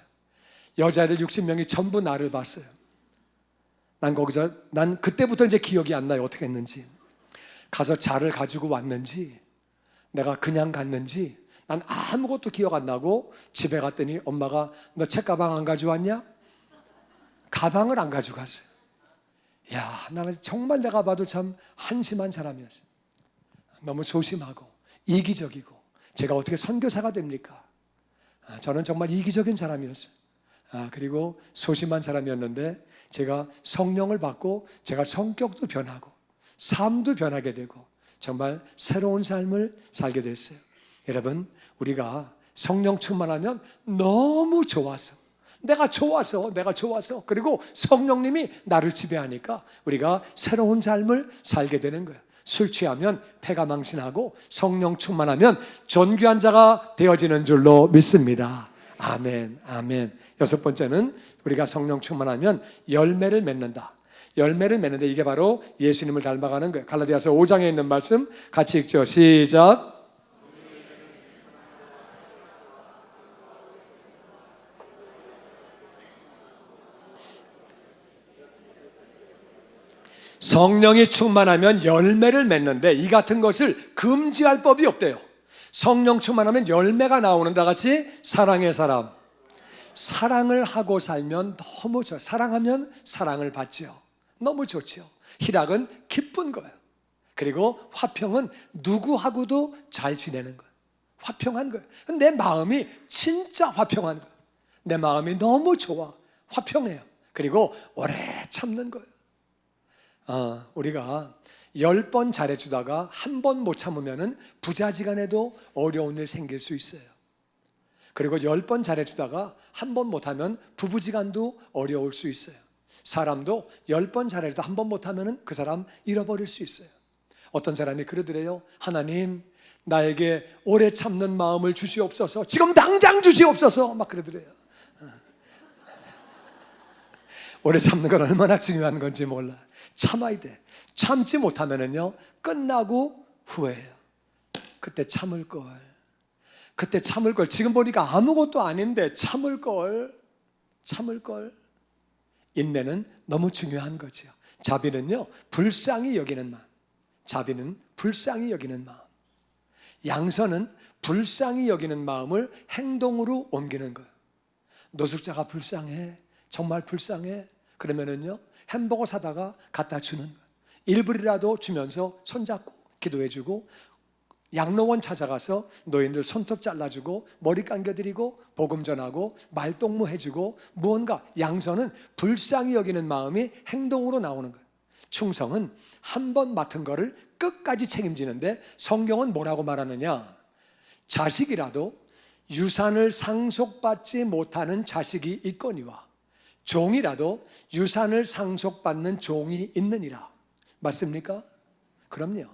여자애들 60명이 전부 나를 봤어요. 난 그때부터 이제 기억이 안 나요. 어떻게 했는지. 가서 자를 가지고 왔는지, 내가 그냥 갔는지 난 아무것도 기억 안 나고 집에 갔더니 엄마가 너 책가방 안 가져왔냐? 가방을 안 가져갔어요. 야, 나는 정말 내가 봐도 참 한심한 사람이었어요. 너무 소심하고 이기적이고 제가 어떻게 선교사가 됩니까? 저는 정말 이기적인 사람이었어요. 그리고 소심한 사람이었는데 제가 성령을 받고 제가 성격도 변하고 삶도 변하게 되고 정말 새로운 삶을 살게 됐어요. 여러분, 우리가 성령 충만하면 너무 좋아서 내가 좋아서 그리고 성령님이 나를 지배하니까 우리가 새로운 삶을 살게 되는 거예요. 술 취하면 폐가 망신하고 성령 충만하면 존귀한 자가 되어지는 줄로 믿습니다. 아멘, 아멘. 여섯 번째는 우리가 성령 충만하면 열매를 맺는다. 열매를 맺는데 이게 바로 예수님을 닮아가는 거예요. 갈라디아서 5장에 있는 말씀 같이 읽죠. 시작. 성령이 충만하면 열매를 맺는데 이 같은 것을 금지할 법이 없대요. 성령 충만하면 열매가 나오는 다 같이 사랑의 사람. 사랑을 하고 살면 너무 좋아요. 사랑하면 사랑을 받죠. 너무 좋죠. 희락은 기쁜 거예요. 그리고 화평은 누구하고도 잘 지내는 거예요. 화평한 거예요. 내 마음이 진짜 화평한 거예요. 내 마음이 너무 좋아. 화평해요. 그리고 오래 참는 거예요. 우리가 10번 잘해주다가 한 번 못 참으면 부자지간에도 어려운 일 생길 수 있어요. 그리고 10번 잘해주다가 한 번 못하면 부부지간도 어려울 수 있어요. 사람도 10번 잘해도 한 번 못하면 그 사람 잃어버릴 수 있어요. 어떤 사람이 그러더래요. 하나님, 나에게 오래 참는 마음을 주시옵소서. 지금 당장 주시옵소서. 막 그러더래요. 오래 참는 건 얼마나 중요한 건지 몰라. 참아야 돼. 참지 못하면은요, 끝나고 후회해요. 그때 참을 걸. 지금 보니까 아무것도 아닌데 참을 걸. 인내는 너무 중요한 거죠. 자비는요, 불쌍히 여기는 마음. 자비는 불쌍히 여기는 마음. 양선은 불쌍히 여기는 마음을 행동으로 옮기는 거예요. 노숙자가 불쌍해. 정말 불쌍해. 그러면은요, 햄버거 사다가 갖다 주는 거예요. 일불이라도 주면서 손잡고 기도해주고, 양로원 찾아가서 노인들 손톱 잘라주고 머리 감겨드리고 복음 전하고 말동무 해주고, 무언가 양선은 불쌍히 여기는 마음이 행동으로 나오는 거예요. 충성은 한 번 맡은 거를 끝까지 책임지는데, 성경은 뭐라고 말하느냐? 자식이라도 유산을 상속받지 못하는 자식이 있거니와 종이라도 유산을 상속받는 종이 있느니라. 맞습니까? 그럼요.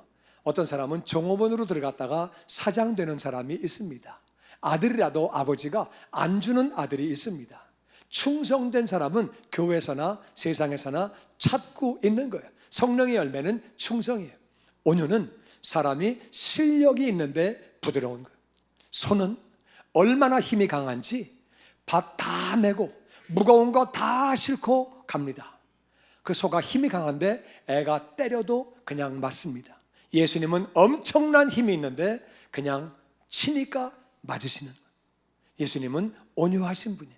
어떤 사람은 종업원으로 들어갔다가 사장 되는 사람이 있습니다. 아들이라도 아버지가 안 주는 아들이 있습니다. 충성된 사람은 교회에서나 세상에서나 찾고 있는 거예요. 성령의 열매는 충성이에요. 온유는 사람이 실력이 있는데 부드러운 거예요. 손은 얼마나 힘이 강한지 밭 다 메고 무거운 거 다 싣고 갑니다. 그 소가 힘이 강한데 애가 때려도 그냥 맞습니다. 예수님은 엄청난 힘이 있는데 그냥 치니까 맞으시는 거예요. 예수님은 온유하신 분이에요.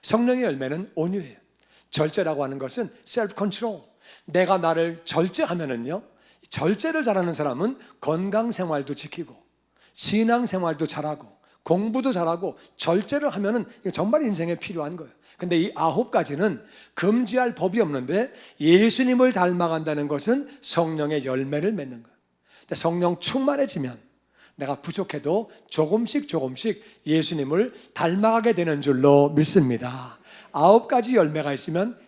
성령의 열매는 온유해요. 절제라고 하는 것은 셀프 컨트롤. 내가 나를 절제하면은요, 절제를 잘하는 사람은 건강 생활도 지키고 신앙 생활도 잘하고 공부도 잘하고, 절제를 하면은 정말 인생에 필요한 거예요. 근데 이 9가지는 금지할 법이 없는데, 예수님을 닮아간다는 것은 성령의 열매를 맺는 거예요. 근데 성령 충만해지면 내가 부족해도 조금씩 예수님을 닮아가게 되는 줄로 믿습니다. 9가지 열매가 있으면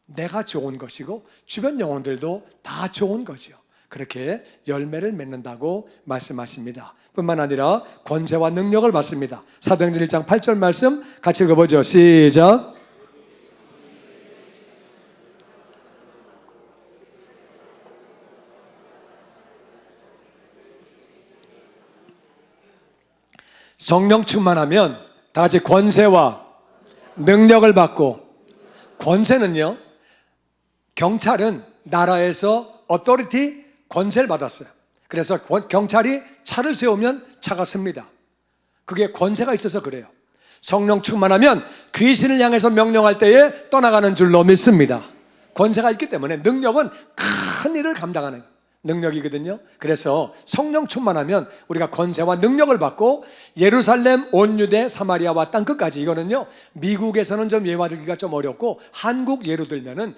내가 좋은 것이고 주변 영혼들도 다 좋은 거죠. 그렇게 열매를 맺는다고 말씀하십니다. 뿐만 아니라 권세와 능력을 받습니다. 사도행전 1장 8절 말씀 같이 읽어보죠. 시작. 성령 충만하면 다 같이 권세와 능력을 받고, 권세는요, 경찰은 나라에서 어토리티 권세를 받았어요. 그래서 경찰이 차를 세우면 차가 씁니다. 그게 권세가 있어서 그래요. 성령 충만하면 귀신을 향해서 명령할 때에 떠나가는 줄로 믿습니다. 권세가 있기 때문에 능력은 큰 일을 감당하는 능력이거든요. 그래서 성령 충만하면 우리가 권세와 능력을 받고 예루살렘, 온 유대, 사마리아와 땅 끝까지, 이거는요 미국에서는 좀 예화들기가 좀 어렵고 한국 예로 들면은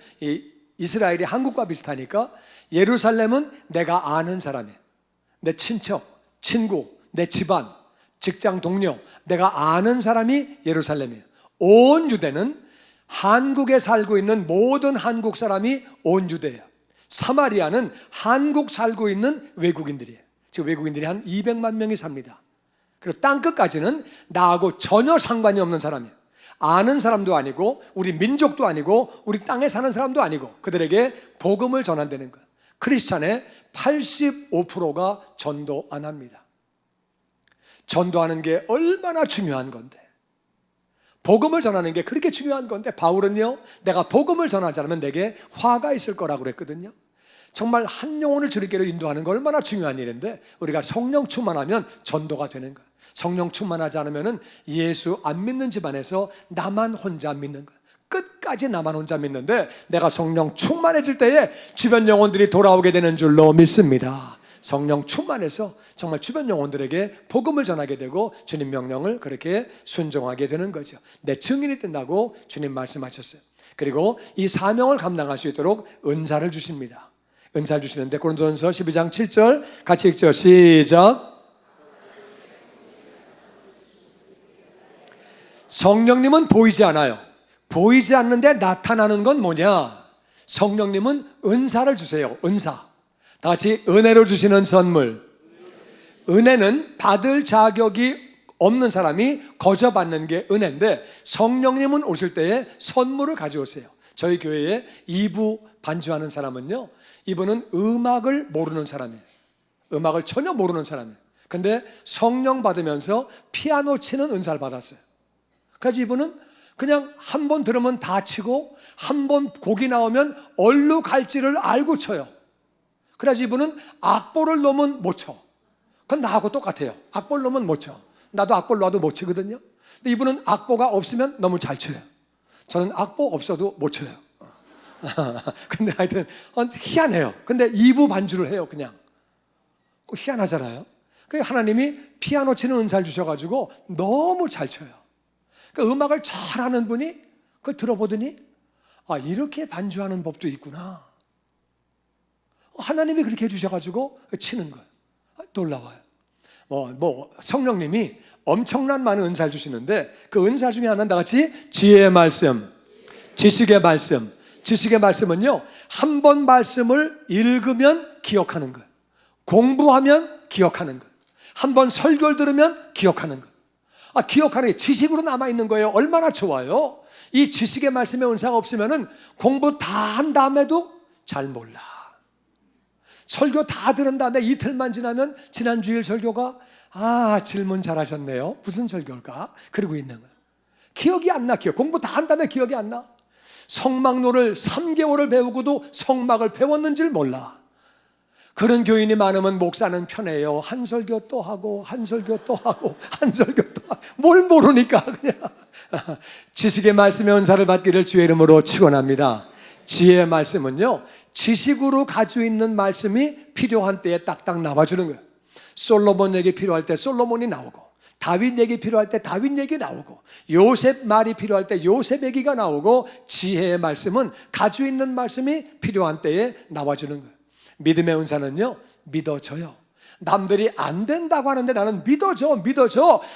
이스라엘이 한국과 비슷하니까 예루살렘은 내가 아는 사람이에요. 내 친척, 친구, 내 집안, 직장 동료, 내가 아는 사람이 예루살렘이에요. 온 유대는 한국에 살고 있는 모든 한국 사람이 온 유대예요. 사마리아는 한국 살고 있는 외국인들이에요. 지금 외국인들이 한 200만 명이 삽니다. 그리고 땅 끝까지는 나하고 전혀 상관이 없는 사람이에요. 아는 사람도 아니고 우리 민족도 아니고 우리 땅에 사는 사람도 아니고 그들에게 복음을 전한다는 거예요. 크리스찬의 85%가 전도 안 합니다. 전도하는 게 얼마나 중요한 건데, 복음을 전하는 게 그렇게 중요한 건데, 바울은요 내가 복음을 전하지 않으면 내게 화가 있을 거라고 그랬거든요. 정말 한 영혼을 주님께로 인도하는 거 얼마나 중요한 일인데, 우리가 성령 충만하면 전도가 되는 거예요. 성령 충만하지 않으면 예수 안 믿는 집안에서 나만 혼자 믿는 거예요. 끝까지 나만 혼자 믿는데, 내가 성령 충만해질 때에 주변 영혼들이 돌아오게 되는 줄로 믿습니다. 성령 충만해서 정말 주변 영혼들에게 복음을 전하게 되고 주님 명령을 그렇게 순종하게 되는 거죠. 내 증인이 된다고 주님 말씀하셨어요. 그리고 이 사명을 감당할 수 있도록 은사를 주십니다. 은사를 주시는데 고린도전서 12장 7절 같이 읽죠. 시작. 성령님은 보이지 않아요. 보이지 않는데 나타나는 건 뭐냐? 성령님은 은사를 주세요. 은사. 다 같이 은혜로 주시는 선물. 은혜는 받을 자격이 없는 사람이 거저 받는 게 은혜인데, 성령님은 오실 때에 선물을 가져오세요. 저희 교회에 2부 반주하는 사람은요, 이분은 음악을 모르는 사람이에요. 음악을 전혀 모르는 사람이에요. 근데 성령 받으면서 피아노 치는 은사를 받았어요. 그래서 이분은 그냥 한 번 들으면 다 치고 한 번 곡이 나오면 어디로 갈지를 알고 쳐요. 그래서 이분은 악보를 놓으면 못 쳐. 그건 나하고 똑같아요. 악보를 놓으면 못 쳐. 나도 악보를 놔도 못 치거든요. 근데 이분은 악보가 없으면 너무 잘 쳐요. 저는 악보 없어도 못 쳐요. 근데 하여튼 희한해요. 근데 2부 반주를 해요. 그냥 희한하잖아요. 하나님이 피아노 치는 은사를 주셔가지고 너무 잘 쳐요. 그러니까 음악을 잘하는 분이 그걸 들어보더니 아, 이렇게 반주하는 법도 있구나. 하나님이 그렇게 해주셔가지고 치는 거예요. 놀라워요. 성령님이 엄청난 많은 은사를 주시는데, 그 은사 중에 하나는 다 같이 지혜의 말씀, 지식의 말씀. 지식의 말씀은요, 한 번 말씀을 읽으면 기억하는 거예요. 공부하면 기억하는 거예요. 한 번 설교를 들으면 기억하는 거예요. 기억하는 게 지식으로 남아있는 거예요. 얼마나 좋아요. 이 지식의 말씀의 은사가 없으면 공부 다 한 다음에도 잘 몰라. 설교 다 들은 다음에 이틀만 지나면 지난 주일 설교가 질문 잘하셨네요. 무슨 설교일까? 그러고 있는 거예요. 기억이 안 나. 공부 다 한 다음에 기억이 안 나. 성막노를 3개월을 배우고도 성막을 배웠는지를 몰라. 그런 교인이 많으면 목사는 편해요. 한 설교 또 하고 한 설교 또 하고 한 설교 또 하고 뭘 모르니까 그냥. 지식의 말씀의 은사를 받기를 주의 이름으로 축원합니다. 지혜의 말씀은요, 지식으로 가지고 있는 말씀이 필요한 때에 딱딱 나와주는 거예요. 솔로몬 얘기 필요할 때 솔로몬이 나오고, 다윗 얘기 필요할 때 다윗 얘기 나오고, 요셉 말이 필요할 때 요셉 얘기가 나오고, 지혜의 말씀은 가지고 있는 말씀이 필요한 때에 나와주는 거예요. 믿음의 은사는요, 믿어져요. 남들이 안 된다고 하는데 나는 믿어져.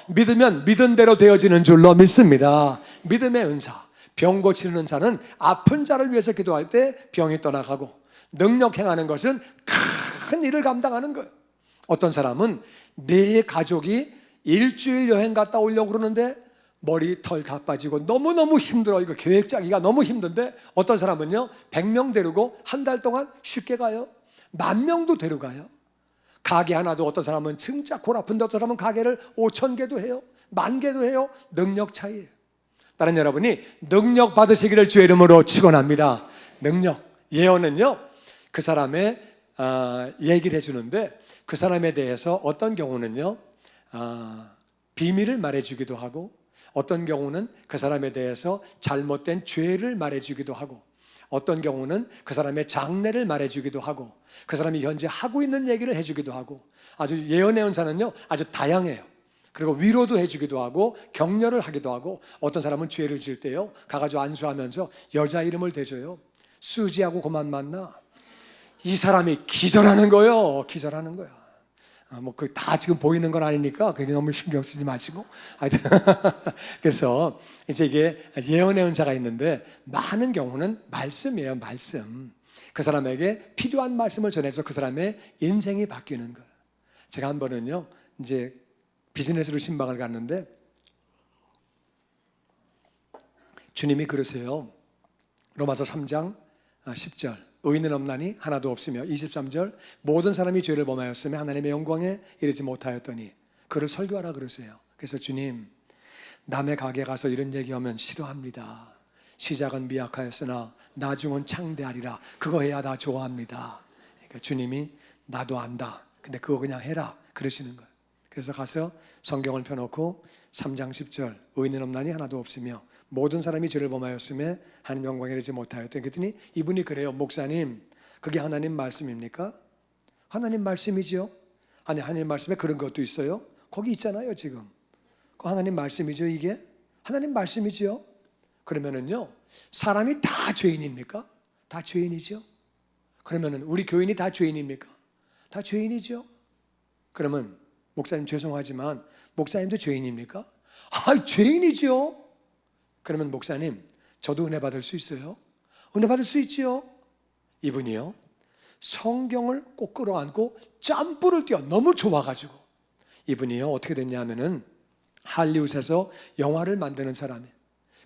믿으면 믿은 대로 되어지는 줄로 믿습니다. 믿음의 은사. 병 고치는 은사는 아픈 자를 위해서 기도할 때 병이 떠나가고, 능력 행하는 것은 큰 일을 감당하는 거예요. 어떤 사람은 내 가족이 일주일 여행 갔다 오려고 그러는데 머리 털 다 빠지고 너무너무 힘들어. 이거 계획 짜기가 너무 힘든데, 어떤 사람은요 100명 데리고 한 달 동안 쉽게 가요. 10,000명도 데려가요. 가게 하나도 어떤 사람은 진짜 골 아픈데 어떤 사람은 가게를 5,000개도 해요. 10,000개도 해요. 능력 차이예요. 다른 여러분이 능력 받으시기를 주의 이름으로 축원합니다. 능력, 예언은요 그 사람의 얘기를 해주는데, 그 사람에 대해서 어떤 경우는요 비밀을 말해주기도 하고, 어떤 경우는 그 사람에 대해서 잘못된 죄를 말해주기도 하고, 어떤 경우는 그 사람의 장래를 말해주기도 하고, 그 사람이 현재 하고 있는 얘기를 해주기도 하고, 아주 예언의 은사는요 아주 다양해요. 그리고 위로도 해주기도 하고 격려를 하기도 하고, 어떤 사람은 죄를 지을 때요 가가지고 안수하면서 여자 이름을 대줘요. 수지하고 그만 만나. 이 사람이 기절하는 거예요. 기절하는 거야. 뭐 그 다 지금 보이는 건 아니니까 그게 너무 신경 쓰지 마시고. 그래서 이제 이게 예언의 은사가 있는데, 많은 경우는 말씀이에요. 말씀. 그 사람에게 필요한 말씀을 전해서 그 사람의 인생이 바뀌는 거예요. 제가 한 번은요 이제 비즈니스로 신방을 갔는데, 주님이 그러세요. 로마서 3장 10절, 의인은 없나니 하나도 없으며, 23절, 모든 사람이 죄를 범하였으며 하나님의 영광에 이르지 못하였더니, 그를 설교하라 그러세요. 그래서 주님, 남의 가게 가서 이런 얘기하면 싫어합니다. 시작은 미약하였으나 나중은 창대하리라. 그거 해야 다 좋아합니다. 그러니까 주님이 나도 안다, 근데 그거 그냥 해라 그러시는 거예요. 그래서 가서 성경을 펴놓고 3장 10절, 의인은 없나니 하나도 없으며 모든 사람이 죄를 범하였으며 하나님 영광에 이르지 못하였더니, 그랬더니 이분이 그래요. 목사님, 그게 하나님 말씀입니까? 하나님 말씀이죠. 아니, 하나님 말씀에 그런 것도 있어요. 거기 있잖아요. 지금 그 하나님 말씀이죠. 이게 하나님 말씀이죠. 그러면은요, 사람이 다 죄인입니까? 다 죄인이죠. 그러면은 우리 교인이 다 죄인입니까? 다 죄인이죠. 그러면 목사님 죄송하지만 목사님도 죄인입니까? 아, 죄인이죠. 그러면 목사님, 저도 은혜 받을 수 있어요? 은혜 받을 수 있지요. 이분이요, 성경을 꼭 끌어안고 짬뿌를 뛰어 너무 좋아가지고, 이분이요 어떻게 됐냐 하면은 할리우드에서 영화를 만드는 사람이에요.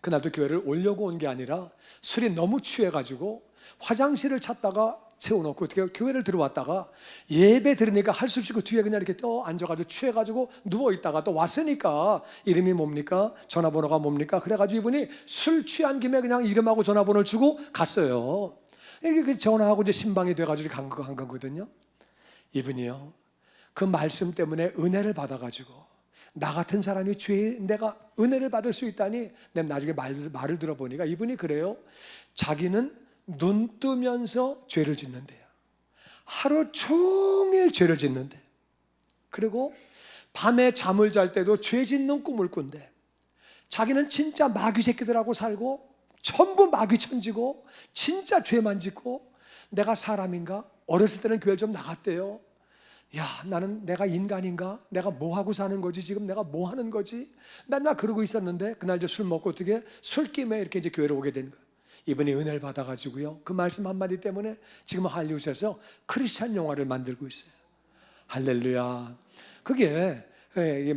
그날도 교회를 오려고 온 게 아니라 술이 너무 취해가지고 화장실을 찾다가 세워놓고 어떻게 교회를 들어왔다가 예배 들으니까 할 수 없이 그 뒤에 그냥 이렇게 또 앉아가지고 취해가지고 누워있다가 또 왔으니까 이름이 뭡니까? 전화번호가 뭡니까? 그래가지고 이분이 술 취한 김에 그냥 이름하고 전화번호를 주고 갔어요. 이렇게 전화하고 이제 신방이 돼가지고 간 거거든요. 이분이요, 그 말씀 때문에 은혜를 받아가지고, 나 같은 사람이 내가 은혜를 받을 수 있다니. 내가 나중에 말을 들어보니까 이분이 그래요. 자기는 눈 뜨면서 죄를 짓는데요. 하루 종일 죄를 짓는데, 그리고 밤에 잠을 잘 때도 죄 짓는 꿈을 꾼대. 자기는 진짜 마귀 새끼들하고 살고 전부 마귀 천지고 진짜 죄만 짓고, 내가 사람인가? 어렸을 때는 교회를 좀 나갔대요. 야, 나는 내가 인간인가? 내가 뭐 하고 사는 거지? 지금 내가 뭐 하는 거지? 맨날 그러고 있었는데, 그날 이제 술 먹고 어떻게 술김에 이렇게 이제 교회로 오게 된 거예요. 이분이 은혜를 받아가지고요, 그 말씀 한마디 때문에 지금 할리우드에서 크리스찬 영화를 만들고 있어요. 할렐루야. 그게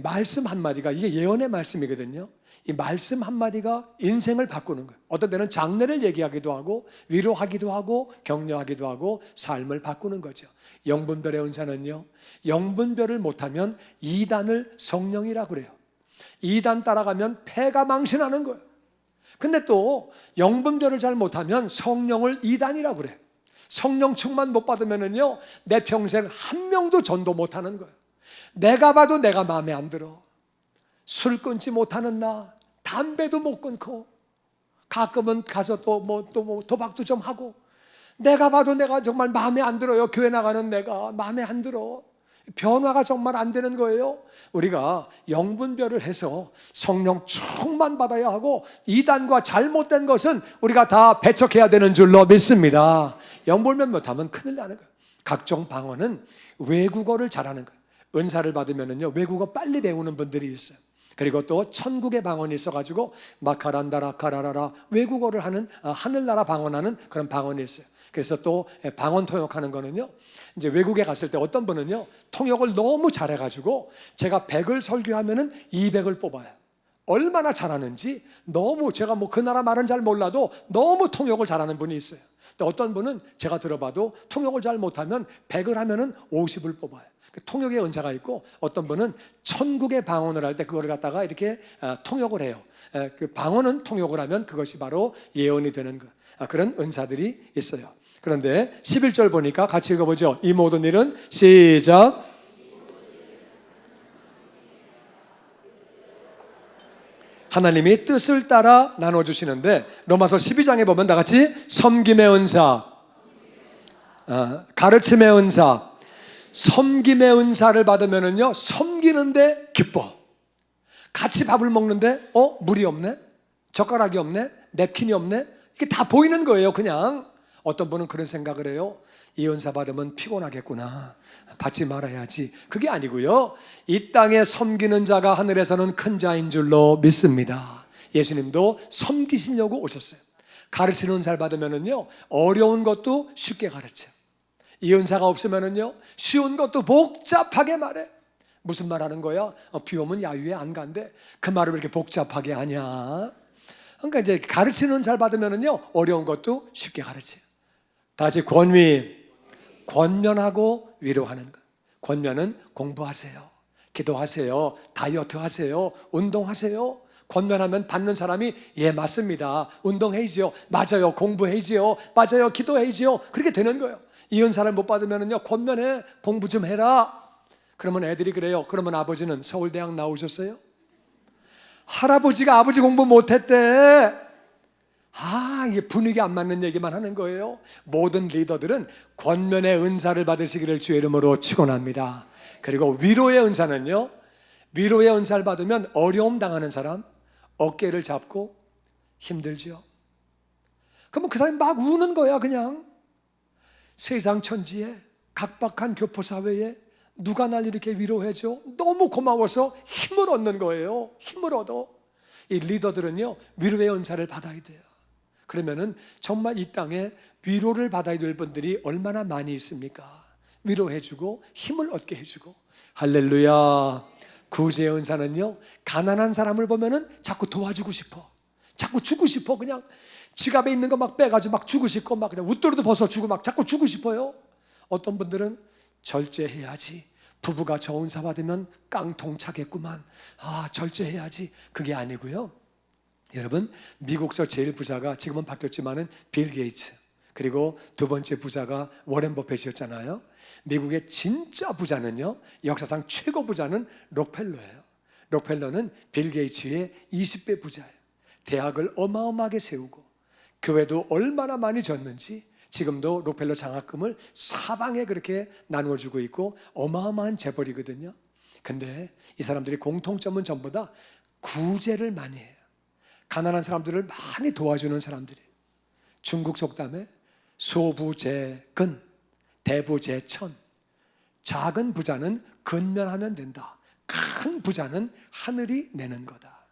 말씀 한마디가, 이게 예언의 말씀이거든요. 이 말씀 한마디가 인생을 바꾸는 거예요. 어떤 때는 장래를 얘기하기도 하고 위로하기도 하고 격려하기도 하고 삶을 바꾸는 거죠. 영분별의 은사는요, 영분별을 못하면 2단을 성령이라고 그래요. 2단 따라가면 폐가 망신하는 거예요. 근데 또 영분별을 잘 못하면 성령을 2단이라고 그래. 성령 충만 못 받으면은요, 내 평생 한 명도 전도 못하는 거예요. 내가 봐도 내가 마음에 안 들어. 술 끊지 못하는 나, 담배도 못 끊고, 가끔은 가서 또 도박도 좀 하고, 내가 봐도 내가 정말 마음에 안 들어요. 교회 나가는 내가 마음에 안 들어. 변화가 정말 안 되는 거예요. 우리가 영분별을 해서 성령 충만 받아야 하고, 이단과 잘못된 것은 우리가 다 배척해야 되는 줄로 믿습니다. 영분별 못하면 큰일 나는 거예요. 각종 방언은 외국어를 잘하는 거예요. 은사를 받으면은요, 외국어 빨리 배우는 분들이 있어요. 그리고 또 천국의 방언이 있어가지고 마카란다라카라라라 외국어를 하는, 하늘나라 방언하는 그런 방언이 있어요. 그래서 또 방언 통역하는 거는요, 이제 외국에 갔을 때 어떤 분은요, 통역을 너무 잘해가지고 제가 100을 설교하면은 200을 뽑아요. 얼마나 잘하는지. 너무 제가 뭐 그 나라 말은 잘 몰라도 너무 통역을 잘하는 분이 있어요. 또 어떤 분은 제가 들어봐도 통역을 잘 못하면 100을 하면은 50을 뽑아요. 통역의 은사가 있고, 어떤 분은 천국의 방언을 할 때 그거를 갖다가 이렇게 통역을 해요. 그 방언은 통역을 하면 그것이 바로 예언이 되는 것, 그런 은사들이 있어요. 그런데 11절 보니까 같이 읽어보죠. 이 모든 일은 시작. 하나님이 뜻을 따라 나눠주시는데, 로마서 12장에 보면 다같이 섬김의 은사, 가르침의 은사, 섬김의 은사를 받으면은요, 섬기는데 기뻐. 같이 밥을 먹는데 물이 없네, 젓가락이 없네, 냅킨이 없네, 이게 다 보이는 거예요. 그냥 어떤 분은 그런 생각을 해요. 이 은사 받으면 피곤하겠구나, 받지 말아야지. 그게 아니고요, 이 땅에 섬기는 자가 하늘에서는 큰 자인 줄로 믿습니다. 예수님도 섬기시려고 오셨어요. 가르치는 은사를 받으면은요, 어려운 것도 쉽게 가르쳐. 이 은사가 없으면은요, 쉬운 것도 복잡하게 말해. 무슨 말 하는 거야? 비 오면 야유회 안 간대. 그 말을 왜 이렇게 복잡하게 하냐? 그러니까 이제 가르치는 은사를 받으면은요, 어려운 것도 쉽게 가르쳐요. 다시 권위, 권면하고 위로하는 것. 권면은 공부하세요, 기도하세요, 다이어트 하세요, 운동하세요. 권면하면 받는 사람이 예 맞습니다, 운동해야지요, 맞아요, 공부해야지요, 맞아요, 기도해야지요, 그렇게 되는 거예요. 이 은사를 못 받으면요, 권면해, 공부 좀 해라. 그러면 애들이 그래요. 그러면 아버지는 서울대학 나오셨어요? 할아버지가 아버지 공부 못했대. 이게 분위기 안 맞는 얘기만 하는 거예요. 모든 리더들은 권면의 은사를 받으시기를 주의 이름으로 축원합니다. 그리고 위로의 은사는요, 위로의 은사를 받으면 어려움 당하는 사람 어깨를 잡고 힘들죠. 그러면 그 사람이 막 우는 거야. 그냥 세상 천지에, 각박한 교포사회에 누가 날 이렇게 위로해줘? 너무 고마워서 힘을 얻는 거예요. 힘을 얻어. 이 리더들은요, 위로의 은사를 받아야 돼요. 그러면은 정말 이 땅에 위로를 받아야 될 분들이 얼마나 많이 있습니까? 위로해주고 힘을 얻게 해주고. 할렐루야. 구제의 은사는요, 가난한 사람을 보면은 자꾸 도와주고 싶어, 자꾸 주고 싶어. 그냥 지갑에 있는 거 막 빼가지고 막 주고 싶고, 막 그냥 웃도리도 벗어주고 막 자꾸 주고 싶어요. 어떤 분들은 절제해야지, 부부가 저 은사 받으면 깡통 차겠구만, 절제해야지. 그게 아니고요, 여러분, 미국서 제일 부자가 지금은 바뀌었지만은 빌 게이츠, 그리고 두 번째 부자가 워렌 버핏이었잖아요. 미국의 진짜 부자는요, 역사상 최고 부자는 록펠러예요. 록펠러는 빌 게이츠의 20배 부자예요. 대학을 어마어마하게 세우고 교회도 얼마나 많이 졌는지 지금도 록펠러 장학금을 사방에 그렇게 나누어주고 있고 어마어마한 재벌이거든요. 근데 이 사람들이 공통점은 전부 다 구제를 많이 해요. 가난한 사람들을 많이 도와주는 사람들이에요. 중국 속담에 소부재근, 대부재천. 작은 부자는 근면하면 된다, 큰 부자는 하늘이 내는 거다.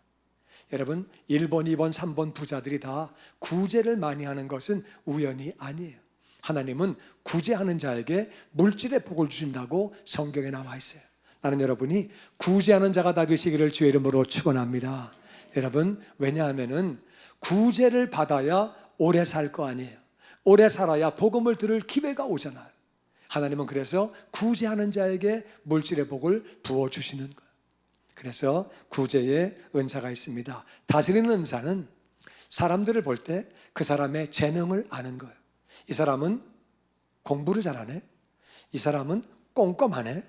여러분, 1번, 2번, 3번 부자들이 다 구제를 많이 하는 것은 우연이 아니에요. 하나님은 구제하는 자에게 물질의 복을 주신다고 성경에 나와 있어요. 나는 여러분이 구제하는 자가 다 되시기를 주의 이름으로 축원합니다. 여러분, 왜냐하면은 구제를 받아야 오래 살 거 아니에요. 오래 살아야 복음을 들을 기회가 오잖아요. 하나님은 그래서 구제하는 자에게 물질의 복을 부어주시는 거예요. 그래서 구제의 은사가 있습니다. 다스리는 은사는 사람들을 볼 때 그 사람의 재능을 아는 거예요. 이 사람은 공부를 잘하네, 이 사람은 꼼꼼하네,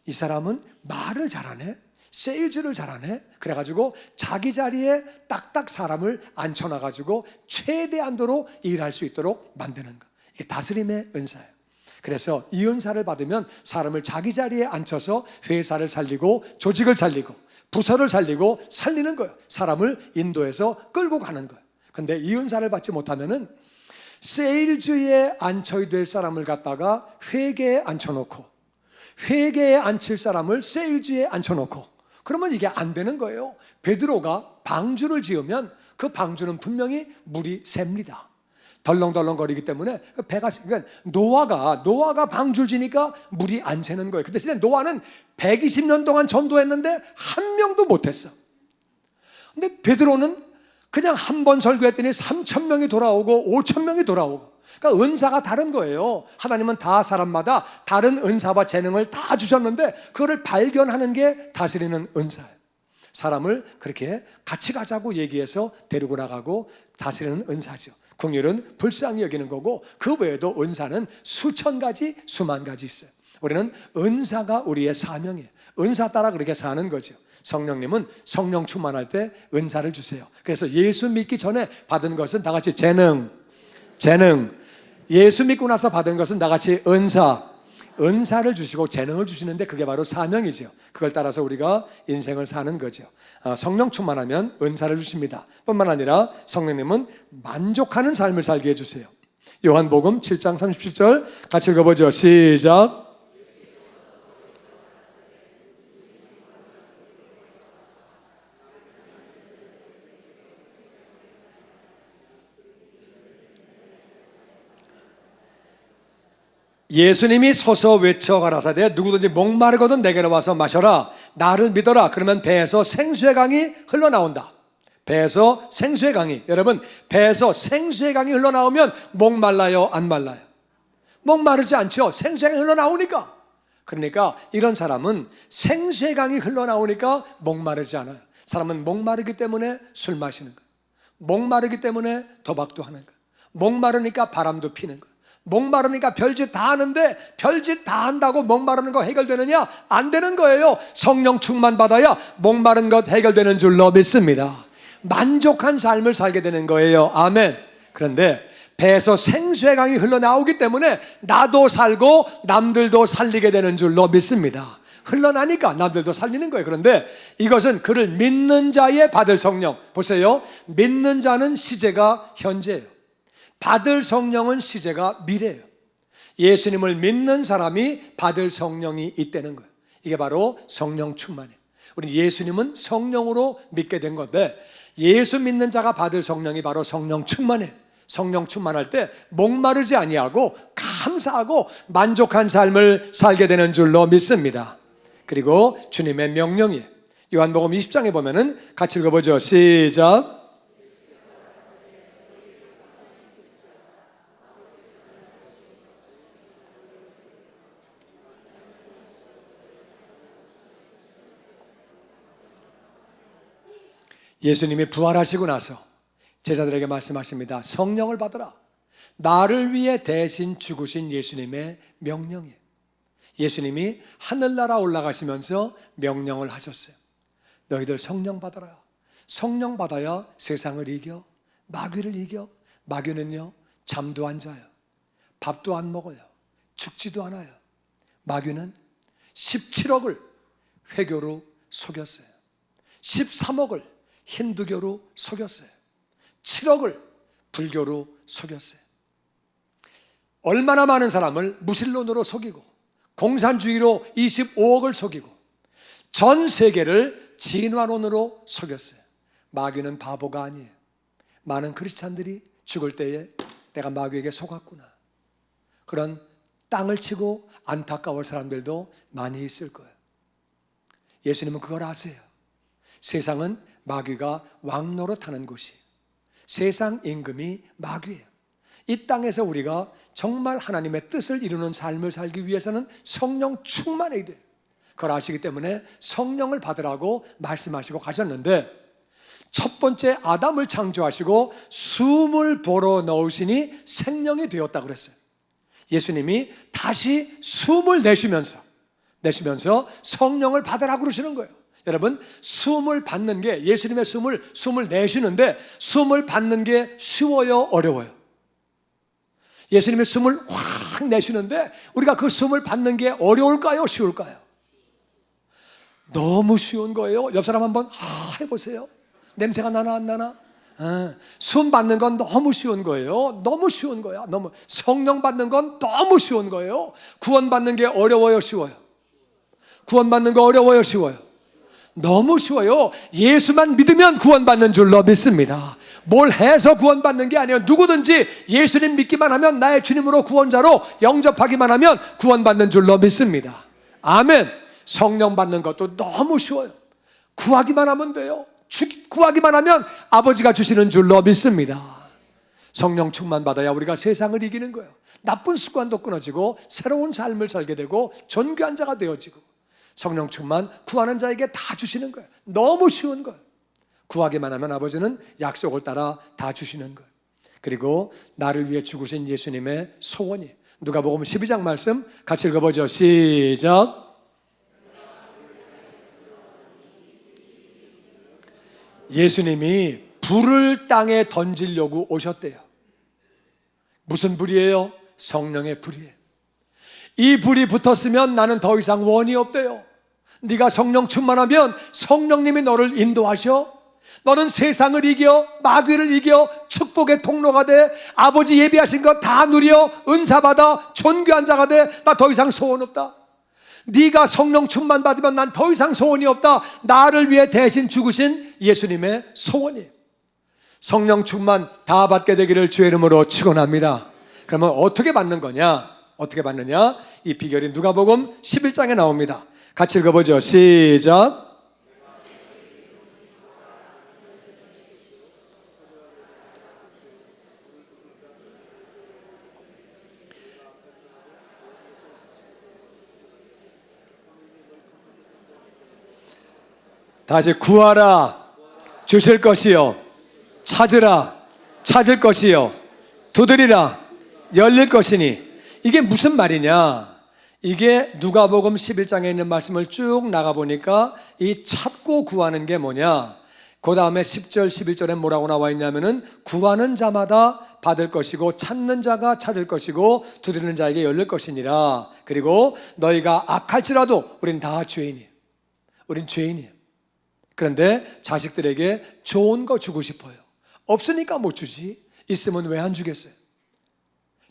이 사람은 말을 잘하네, 세일즈를 잘하네. 그래가지고 자기 자리에 딱딱 사람을 앉혀놔가지고 최대한도로 일할 수 있도록 만드는 거, 이게 다스림의 은사예요. 그래서 이 은사를 받으면 사람을 자기 자리에 앉혀서 회사를 살리고 조직을 살리고 부서를 살리고 살리는 거예요. 사람을 인도해서 끌고 가는 거예요. 근데 이 은사를 받지 못하면은 세일즈에 앉혀야 될 사람을 갖다가 회계에 앉혀놓고 회계에 앉힐 사람을 세일즈에 앉혀놓고, 그러면 이게 안 되는 거예요. 베드로가 방주를 지으면 그 방주는 분명히 물이 셉니다. 덜렁덜렁거리기 때문에 배가, 그러니까 노아가 방주를 지니까 물이 안 새는 거예요. 그 대신에 노아는 120년 동안 전도했는데 한 명도 못했어. 근데 베드로는 그냥 한 번 설교했더니 3,000명이 돌아오고 5,000명이 돌아오고. 그러니까 은사가 다른 거예요. 하나님은 다 사람마다 다른 은사와 재능을 다 주셨는데 그거를 발견하는 게 다스리는 은사예요. 사람을 그렇게 같이 가자고 얘기해서 데리고 나가고 다스리는 은사죠. 긍휼은 불쌍히 여기는 거고, 그 외에도 은사는 수천 가지, 수만 가지 있어요. 우리는 은사가 우리의 사명이에요. 은사 따라 그렇게 사는 거죠. 성령님은 성령 충만할 때 은사를 주세요. 그래서 예수 믿기 전에 받은 것은 다 같이 재능. 예수 믿고 나서 받은 것은 다 같이 은사를 주시고 재능을 주시는데 그게 바로 사명이죠. 그걸 따라서 우리가 인생을 사는 거죠. 성령 충만하면 은사를 주십니다. 뿐만 아니라 성령님은 만족하는 삶을 살게 해주세요. 요한복음 7장 37절 같이 읽어보죠. 시작. 예수님이 서서 외쳐 가라사대 누구든지 목마르거든 내게로 와서 마셔라. 나를 믿어라. 그러면 배에서 생수의 강이 흘러나온다. 배에서 생수의 강이, 여러분 배에서 생수의 강이 흘러나오면 목말라요, 안 말라요? 목마르지 않죠. 생수의 강이 흘러나오니까. 그러니까 이런 사람은 생수의 강이 흘러나오니까 목마르지 않아요. 사람은 목마르기 때문에 술 마시는 거예요. 목마르기 때문에 도박도 하는 거예요. 목마르니까 바람도 피는 거예요. 목마르니까 별짓 다 하는데 별짓 다 한다고 목마르는 거 해결되느냐? 안 되는 거예요. 성령 충만 받아야 목마른 것 해결되는 줄로 믿습니다. 만족한 삶을 살게 되는 거예요. 아멘. 그런데 배에서 생수의 강이 흘러나오기 때문에 나도 살고 남들도 살리게 되는 줄로 믿습니다. 흘러나니까 남들도 살리는 거예요. 그런데 이것은 그를 믿는 자의 받을 성령. 보세요. 믿는 자는 시제가 현재예요. 받을 성령은 시제가 미래예요. 예수님을 믿는 사람이 받을 성령이 있다는 거예요. 이게 바로 성령 충만이에요. 우리 예수님은 성령으로 믿게 된 건데 예수 믿는 자가 받을 성령이 바로 성령 충만이에요. 성령 충만할 때 목마르지 아니하고 감사하고 만족한 삶을 살게 되는 줄로 믿습니다. 그리고 주님의 명령이에요. 요한복음 20장에 보면은 같이 읽어보죠. 시작. 예수님이 부활하시고 나서 제자들에게 말씀하십니다. 성령을 받으라. 나를 위해 대신 죽으신 예수님의 명령이에요. 예수님이 하늘나라 올라가시면서 명령을 하셨어요. 너희들 성령 받아라. 성령 받아야 세상을 이겨, 마귀를 이겨. 마귀는요, 잠도 안 자요, 밥도 안 먹어요, 죽지도 않아요. 마귀는 17억을 회교로 속였어요. 13억을 힌두교로 속였어요. 7억을 불교로 속였어요. 얼마나 많은 사람을 무신론으로 속이고 공산주의로 25억을 속이고 전 세계를 진화론으로 속였어요. 마귀는 바보가 아니에요. 많은 크리스찬들이 죽을 때에 내가 마귀에게 속았구나, 그런 땅을 치고 안타까울 사람들도 많이 있을 거예요. 예수님은 그걸 아세요. 세상은 마귀가 왕노릇하는 곳이에요. 세상 임금이 마귀예요. 이 땅에서 우리가 정말 하나님의 뜻을 이루는 삶을 살기 위해서는 성령 충만해야 돼요. 그걸 아시기 때문에 성령을 받으라고 말씀하시고 가셨는데, 첫 번째 아담을 창조하시고 숨을 불어넣으시니 생명이 되었다 그랬어요. 예수님이 다시 숨을 내쉬면서 성령을 받으라고 그러시는 거예요. 여러분, 숨을 받는 게, 예수님의 숨을 내쉬는데 숨을 받는 게 쉬워요, 어려워요? 예수님의 숨을 확 내쉬는데 우리가 그 숨을 받는 게 어려울까요, 쉬울까요? 너무 쉬운 거예요. 옆 사람 한번 해보세요. 냄새가 나나 안 나나? 숨 받는 건 너무 쉬운 거예요. 너무 쉬운 거야. 너무. 성령 받는 건 너무 쉬운 거예요. 구원 받는 게 어려워요, 쉬워요? 구원 받는 거 어려워요, 쉬워요? 너무 쉬워요. 예수만 믿으면 구원받는 줄로 믿습니다. 뭘 해서 구원받는 게 아니에요. 누구든지 예수님 믿기만 하면, 나의 주님으로 구원자로 영접하기만 하면 구원받는 줄로 믿습니다. 아멘. 성령 받는 것도 너무 쉬워요. 구하기만 하면 돼요. 구하기만 하면 아버지가 주시는 줄로 믿습니다. 성령 충만 받아야 우리가 세상을 이기는 거예요. 나쁜 습관도 끊어지고 새로운 삶을 살게 되고 존귀한 자가 되어지고, 성령 충만 구하는 자에게 다 주시는 거예요. 너무 쉬운 거예요. 구하기만 하면 아버지는 약속을 따라 다 주시는 거예요. 그리고 나를 위해 죽으신 예수님의 소원이, 누가복음 12장 말씀 같이 읽어보죠. 시작. 예수님이 불을 땅에 던지려고 오셨대요. 무슨 불이에요? 성령의 불이에요. 이 불이 붙었으면 나는 더 이상 원이 없대요. 네가 성령 충만하면 성령님이 너를 인도하셔. 너는 세상을 이겨, 마귀를 이겨, 축복의 통로가 돼. 아버지 예비하신 것 다 누려 은사받아 존귀한 자가 돼. 나 더 이상 소원 없다. 네가 성령 충만 받으면 난 더 이상 소원이 없다. 나를 위해 대신 죽으신 예수님의 소원이에요. 성령 충만 다 받게 되기를 주의 이름으로 축원합니다. 그러면 어떻게 받는 거냐? 어떻게 받느냐? 이 비결이 누가복음 11장에 나옵니다. 같이 읽어보죠. 시작. 다시 구하라 주실 것이요, 찾으라 찾을 것이요, 두드리라 열릴 것이니. 이게 무슨 말이냐? 이게 누가복음 11장에 있는 말씀을 쭉 나가보니까 이 찾고 구하는 게 뭐냐? 그 다음에 10절 11절에 뭐라고 나와 있냐면은 구하는 자마다 받을 것이고 찾는 자가 찾을 것이고 두드리는 자에게 열릴 것이니라. 그리고 너희가 악할지라도 우린 다 죄인이에요. 우린 죄인이에요. 그런데 자식들에게 좋은 거 주고 싶어요. 없으니까 못 주지. 있으면 왜 안 주겠어요?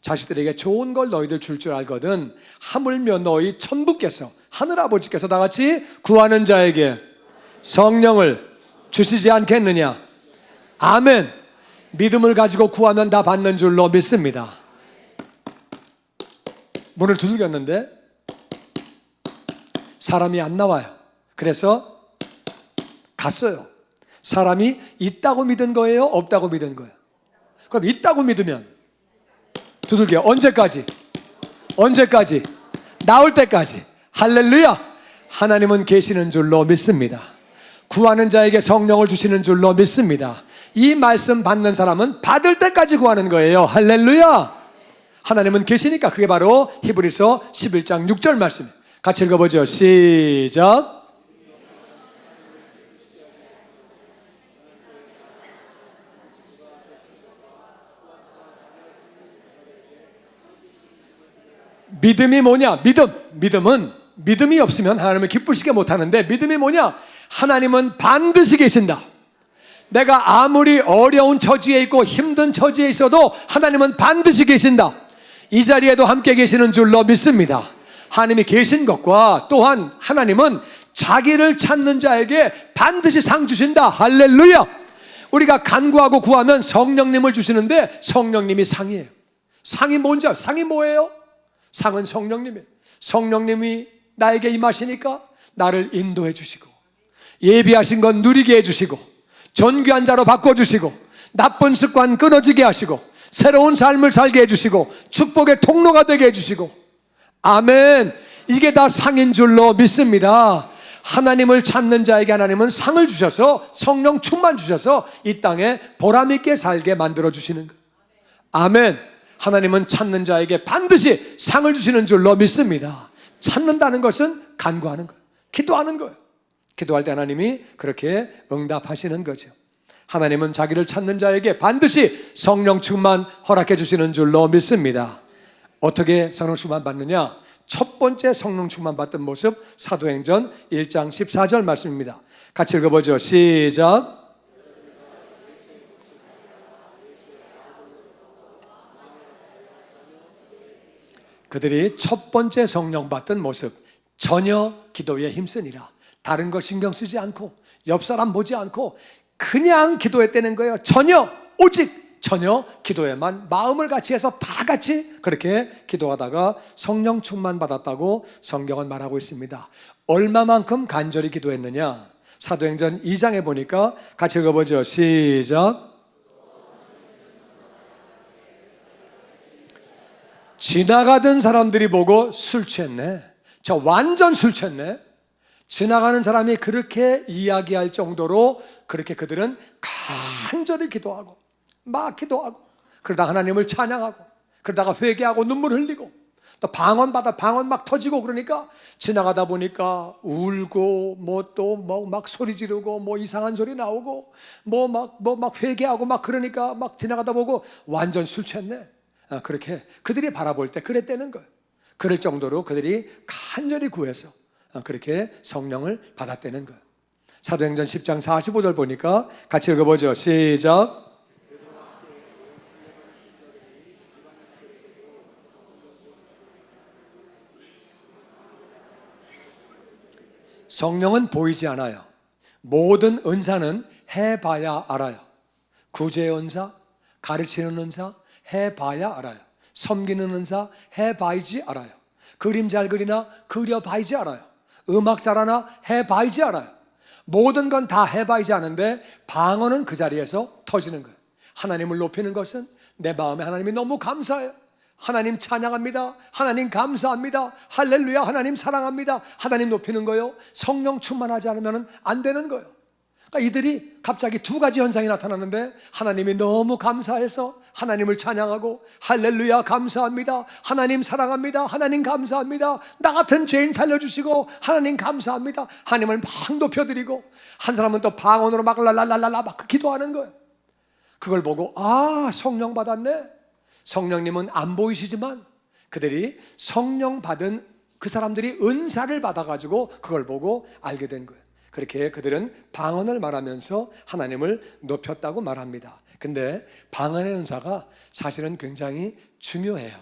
자식들에게 좋은 걸 너희들 줄 줄 알거든. 하물며 너희 천부께서, 하늘아버지께서 다같이 구하는 자에게 성령을 주시지 않겠느냐? 아멘. 믿음을 가지고 구하면 다 받는 줄로 믿습니다. 문을 두들겼는데 사람이 안 나와요. 그래서 갔어요. 사람이 있다고 믿은 거예요? 없다고 믿은 거예요? 그럼 있다고 믿으면 두들겨. 언제까지? 언제까지? 나올 때까지. 할렐루야. 하나님은 계시는 줄로 믿습니다. 구하는 자에게 성령을 주시는 줄로 믿습니다. 이 말씀 받는 사람은 받을 때까지 구하는 거예요. 할렐루야. 하나님은 계시니까. 그게 바로 히브리서 11장 6절 말씀이에요. 같이 읽어보죠. 시작. 믿음이 뭐냐? 믿음은 믿음이 없으면 하나님을 기쁘시게 못하는데, 믿음이 뭐냐? 하나님은 반드시 계신다. 내가 아무리 어려운 처지에 있고 힘든 처지에 있어도 하나님은 반드시 계신다. 이 자리에도 함께 계시는 줄로 믿습니다. 하나님이 계신 것과 또한 하나님은 자기를 찾는 자에게 반드시 상 주신다. 할렐루야. 우리가 간구하고 구하면 성령님을 주시는데 성령님이 상이에요. 상이 뭔지 알아요? 상이 뭐예요? 상은 성령님이에요. 성령님이 나에게 임하시니까 나를 인도해 주시고 예비하신 건 누리게 해주시고 존귀한 자로 바꿔주시고 나쁜 습관 끊어지게 하시고 새로운 삶을 살게 해주시고 축복의 통로가 되게 해주시고. 아멘. 이게 다 상인 줄로 믿습니다. 하나님을 찾는 자에게 하나님은 상을 주셔서 성령 충만 주셔서 이 땅에 보람있게 살게 만들어 주시는 거예요. 아멘. 하나님은 찾는 자에게 반드시 상을 주시는 줄로 믿습니다. 찾는다는 것은 간구하는 거예요. 기도하는 거예요. 기도할 때 하나님이 그렇게 응답하시는 거죠. 하나님은 자기를 찾는 자에게 반드시 성령 충만 허락해 주시는 줄로 믿습니다. 어떻게 성령 충만 받느냐? 첫 번째 성령 충만 받던 모습, 사도행전 1장 14절 말씀입니다. 같이 읽어보죠. 시작. 그들이 첫 번째 성령 받던 모습, 전혀 기도에 힘쓰니라. 다른 거 신경 쓰지 않고 옆 사람 보지 않고 그냥 기도했다는 거예요. 오직 전혀 기도에만 마음을 같이 해서 다 같이 그렇게 기도하다가 성령 충만 받았다고 성경은 말하고 있습니다. 얼마만큼 간절히 기도했느냐? 사도행전 2장에 보니까 같이 읽어보죠. 시작. 지나가던 사람들이 보고 술 취했네. 저 완전 술 취했네. 지나가는 사람이 그렇게 이야기할 정도로 그렇게 그들은 간절히 기도하고 막 기도하고 그러다가 하나님을 찬양하고 그러다가 회개하고 눈물 흘리고 또 방언받아 방언 막 터지고 그러니까 지나가다 보니까 울고 뭐 또 뭐 막 소리 지르고 뭐 이상한 소리 나오고 뭐 막 회개하고 막 그러니까 막 지나가다 보고 완전 술 취했네. 그렇게 그들이 바라볼 때 그랬다는 거예요. 그럴 정도로 그들이 간절히 구해서 그렇게 성령을 받았다는 거예요. 사도행전 10장 45절 보니까 같이 읽어보죠. 시작. 성령은 보이지 않아요. 모든 은사는 해봐야 알아요. 구제의 은사, 가르치는 은사 해봐야 알아요. 섬기는 은사 해봐야지 알아요. 그림 잘 그리나 그려봐야지 알아요. 음악 잘하나 해봐야지 알아요. 모든 건 다 해봐야지 아는데 방언은 그 자리에서 터지는 거예요. 하나님을 높이는 것은 내 마음에 하나님이 너무 감사해요. 하나님 찬양합니다. 하나님 감사합니다. 할렐루야. 하나님 사랑합니다. 하나님 높이는 거요. 성령 충만하지 않으면 안 되는 거예요. 그러니까 이들이 갑자기 두 가지 현상이 나타나는데 하나님이 너무 감사해서 하나님을 찬양하고 할렐루야 감사합니다. 하나님 사랑합니다. 하나님 감사합니다. 나 같은 죄인 살려주시고 하나님 감사합니다. 하나님을 막 높여드리고 한 사람은 또 방언으로 막 랄랄랄랄라 막 기도하는 거예요. 그걸 보고 성령 받았네. 성령님은 안 보이시지만 그들이 성령 받은 그 사람들이 은사를 받아가지고 그걸 보고 알게 된 거예요. 그렇게 그들은 방언을 말하면서 하나님을 높였다고 말합니다. 근데 방언의 은사가 사실은 굉장히 중요해요.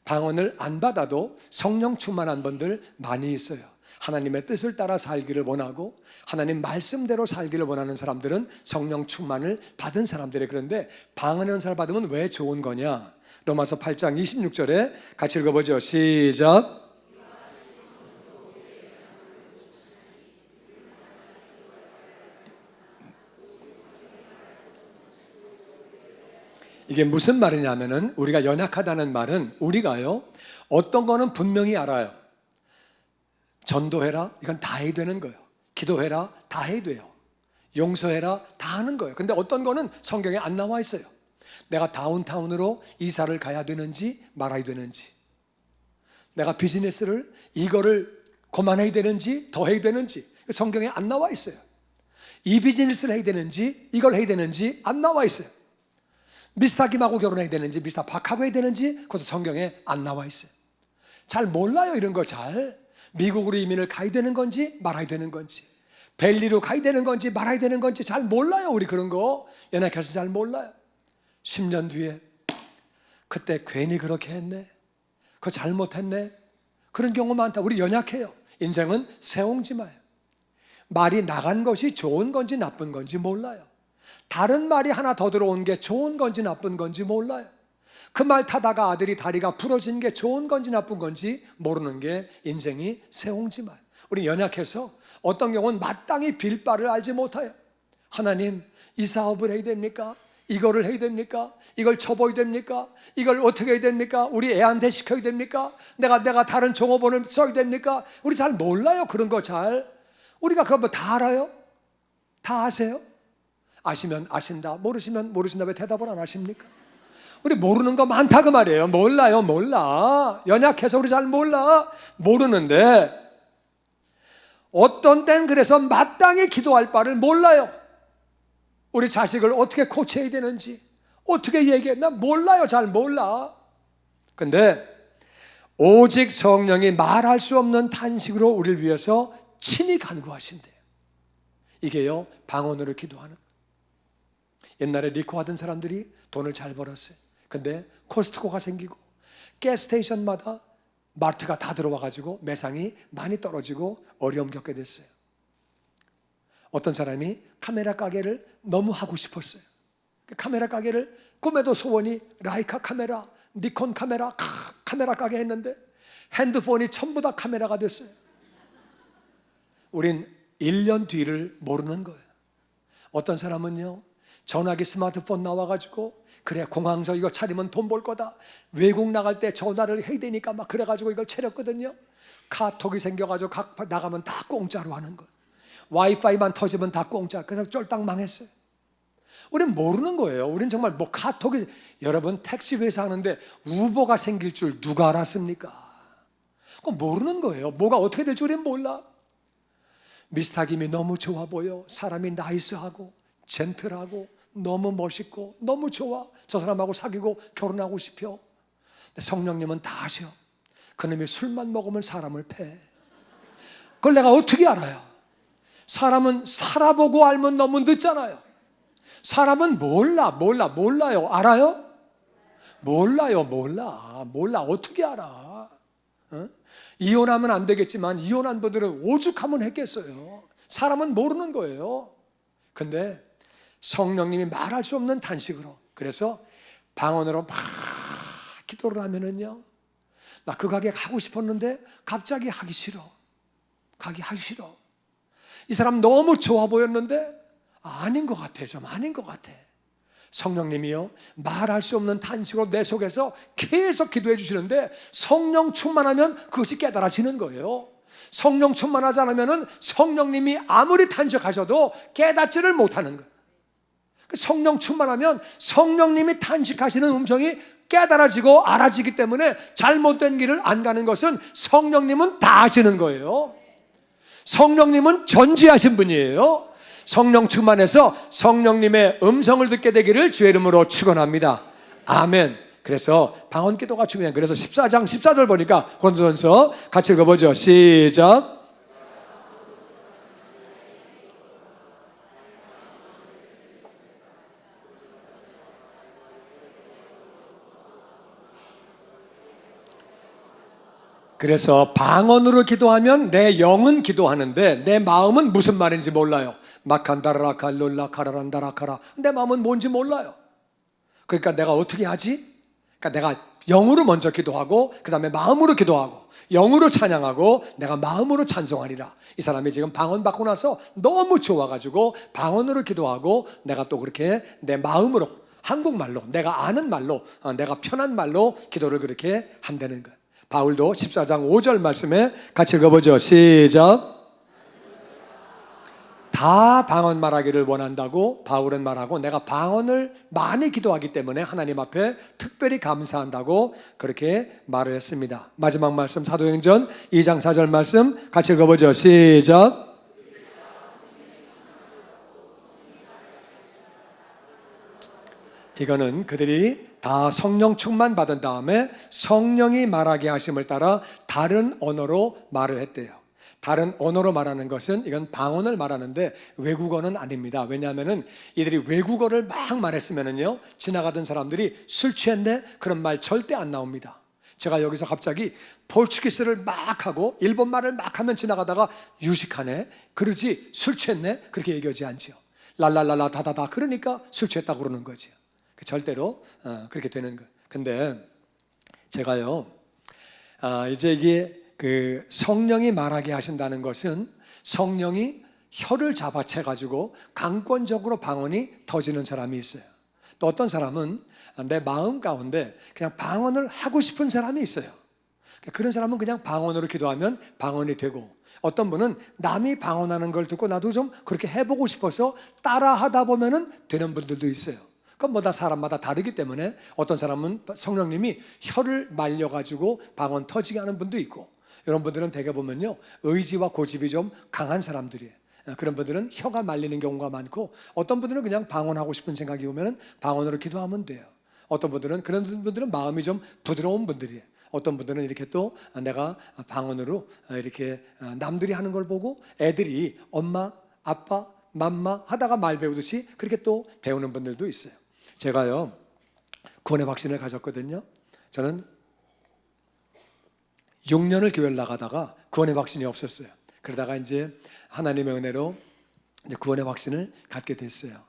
방언을 안 받아도 성령 충만한 분들 많이 있어요. 하나님의 뜻을 따라 살기를 원하고 하나님 말씀대로 살기를 원하는 사람들은 성령 충만을 받은 사람들이. 그런데 방언의 은사를 받으면 왜 좋은 거냐? 로마서 8장 26절에 같이 읽어보죠. 시작. 이게 무슨 말이냐면은 우리가 연약하다는 말은 우리가요 어떤 거는 분명히 알아요. 전도해라 이건 다 해야 되는 거예요. 기도해라 다 해야 돼요. 용서해라 다 하는 거예요. 근데 어떤 거는 성경에 안 나와 있어요. 내가 다운타운으로 이사를 가야 되는지 말아야 되는지, 내가 비즈니스를 이거를 그만해야 되는지 더 해야 되는지 성경에 안 나와 있어요. 이 비즈니스를 해야 되는지 이걸 해야 되는지 안 나와 있어요. 미스터 김하고 결혼해야 되는지 미스터 박하고 해야 되는지 그것도 성경에 안 나와 있어요. 잘 몰라요. 이런 거 잘. 미국으로 이민을 가야 되는 건지 말아야 되는 건지, 벨리로 가야 되는 건지 말아야 되는 건지 잘 몰라요. 우리 그런 거 연약해서 잘 몰라요. 10년 뒤에 그때 괜히 그렇게 했네, 그거 잘못했네, 그런 경우 많다. 우리 연약해요. 인생은 새옹지마예요. 말이 나간 것이 좋은 건지 나쁜 건지 몰라요. 다른 말이 하나 더 들어온 게 좋은 건지 나쁜 건지 몰라요. 그 말 타다가 아들이 다리가 부러진 게 좋은 건지 나쁜 건지 모르는 게 인생이 새옹지마예요. 우리 연약해서 어떤 경우는 마땅히 빌 바를 알지 못해요. 하나님 이 사업을 해야 됩니까? 이거를 해야 됩니까? 이걸 접어야 됩니까? 이걸 어떻게 해야 됩니까? 우리 애한테 시켜야 됩니까? 내가 다른 종업원을 써야 됩니까? 우리 잘 몰라요. 그런 거 잘. 우리가 그거 뭐 다 알아요? 다 아세요? 아시면 아신다, 모르시면 모르신다. 왜 대답을 안 하십니까? 우리 모르는 거 많다 그 말이에요. 몰라요. 몰라. 연약해서 우리 잘 몰라. 모르는데 어떤 땐 그래서 마땅히 기도할 바를 몰라요. 우리 자식을 어떻게 코치해야 되는지, 어떻게 얘기해, 난 몰라요. 잘 몰라. 근데 오직 성령이 말할 수 없는 탄식으로 우리를 위해서 친히 간구하신대요. 이게요 방언으로 기도하는. 옛날에 리코 하던 사람들이 돈을 잘 벌었어요. 근데 코스트코가 생기고 가스스테이션마다 마트가 다 들어와가지고 매상이 많이 떨어지고 어려움 겪게 됐어요. 어떤 사람이 카메라 가게를 너무 하고 싶었어요. 카메라 가게를 꿈에도 소원이 라이카 카메라, 니콘 카메라, 카메라 가게 했는데 핸드폰이 전부 다 카메라가 됐어요. 우린 1년 뒤를 모르는 거예요. 어떤 사람은요 전화기 스마트폰 나와가지고 그래 공항서 이거 차리면 돈 벌 거다, 외국 나갈 때 전화를 해야 되니까 막 그래가지고 이걸 차렸거든요. 카톡이 생겨가지고 나가면 다 공짜로 하는 거예요. 와이파이만 터지면 다 공짜. 그래서 쫄딱 망했어요. 우린 모르는 거예요. 우린 정말 뭐 카톡이, 여러분 택시 회사 하는데 우버가 생길 줄 누가 알았습니까? 그거 모르는 거예요. 뭐가 어떻게 될지 우리는 몰라. 미스터 김이 너무 좋아 보여. 사람이 나이스하고 젠틀하고 너무 멋있고 너무 좋아. 저 사람하고 사귀고 결혼하고 싶어. 근데 성령님은 다 아셔. 그놈이 술만 먹으면 사람을 패. 그걸 내가 어떻게 알아요? 사람은 살아보고 알면 너무 늦잖아요. 사람은 몰라요. 알아요? 몰라. 어떻게 알아? 어? 이혼하면 안 되겠지만 이혼한 분들은 오죽하면 했겠어요. 사람은 모르는 거예요. 근데 성령님이 말할 수 없는 탄식으로, 그래서 방언으로 막 기도를 하면은요, 나 그 가게 가고 싶었는데 갑자기 하기 싫어. 이 사람 너무 좋아 보였는데 아닌 것 같아. 좀 아닌 것 같아. 성령님이요, 말할 수 없는 탄식으로 내 속에서 계속 기도해 주시는데, 성령 충만하면 그것이 깨달아지는 거예요. 성령 충만하지 않으면 성령님이 아무리 탄식하셔도 깨닫지를 못하는 거예요. 성령 충만하면 성령님이 탄식하시는 음성이 깨달아지고 알아지기 때문에 잘못된 길을 안 가는 것은 성령님은 다 아시는 거예요. 성령님은 전지하신 분이에요. 성령 충만해서 성령님의 음성을 듣게 되기를 주의 이름으로 축원합니다. 아멘. 그래서 방언 기도가 중요해요. 그래서 14장 14절 보니까 고린도전서 같이 읽어보죠. 시작. 그래서 방언으로 기도하면 내 영은 기도하는데 내 마음은 무슨 말인지 몰라요. 마칸다라 칼룰라 카라란다라 카라. 내 마음은 뭔지 몰라요. 그러니까 내가 어떻게 하지? 그러니까 내가 영으로 먼저 기도하고 그 다음에 마음으로 기도하고 영으로 찬양하고 내가 마음으로 찬송하리라. 이 사람이 지금 방언 받고 나서 너무 좋아가지고 방언으로 기도하고 내가 또 그렇게 내 마음으로 한국말로 내가 아는 말로 내가 편한 말로 기도를 그렇게 한다는 거예요. 바울도 14장 5절 말씀에 같이 읽어보죠. 시작. 다 방언 말하기를 원한다고 바울은 말하고, 내가 방언을 많이 기도하기 때문에 하나님 앞에 특별히 감사한다고 그렇게 말을 했습니다. 마지막 말씀 사도행전 2장 4절 말씀 같이 읽어보죠. 시작. 이거는 그들이 다 성령 충만 받은 다음에 성령이 말하게 하심을 따라 다른 언어로 말을 했대요. 다른 언어로 말하는 것은 이건 방언을 말하는데 외국어는 아닙니다. 왜냐하면은 이들이 외국어를 막 말했으면은요, 지나가던 사람들이 술 취했네? 그런 말 절대 안 나옵니다. 제가 여기서 갑자기 포르투기스를 막 하고 일본말을 막 하면 지나가다가 유식하네? 그러지 술 취했네? 그렇게 얘기하지 않죠. 랄랄랄라 다다다 그러니까 술 취했다고 그러는 거죠. 절대로 그렇게 되는 거예요. 근데 제가요, 이제 이게 그 성령이 말하게 하신다는 것은 성령이 혀를 잡아채 가지고 강권적으로 방언이 터지는 사람이 있어요. 또 어떤 사람은 내 마음 가운데 그냥 방언을 하고 싶은 사람이 있어요. 그런 사람은 그냥 방언으로 기도하면 방언이 되고, 어떤 분은 남이 방언하는 걸 듣고 나도 좀 그렇게 해보고 싶어서 따라 하다 보면은 되는 분들도 있어요. 그건 뭐 다 사람마다 다르기 때문에 어떤 사람은 성령님이 혀를 말려가지고 방언 터지게 하는 분도 있고, 이런 분들은 대개 보면요, 의지와 고집이 좀 강한 사람들이에요. 그런 분들은 혀가 말리는 경우가 많고, 어떤 분들은 그냥 방언하고 싶은 생각이 오면 방언으로 기도하면 돼요. 어떤 분들은, 그런 분들은 마음이 좀 부드러운 분들이에요. 어떤 분들은 이렇게 또 내가 방언으로 이렇게 남들이 하는 걸 보고 애들이 엄마, 아빠, 맘마 하다가 말 배우듯이 그렇게 또 배우는 분들도 있어요. 제가요, 구원의 확신을 가졌거든요. 저는 6년을 교회를 나가다가 구원의 확신이 없었어요. 그러다가 이제 하나님의 은혜로 이제 구원의 확신을 갖게 됐어요.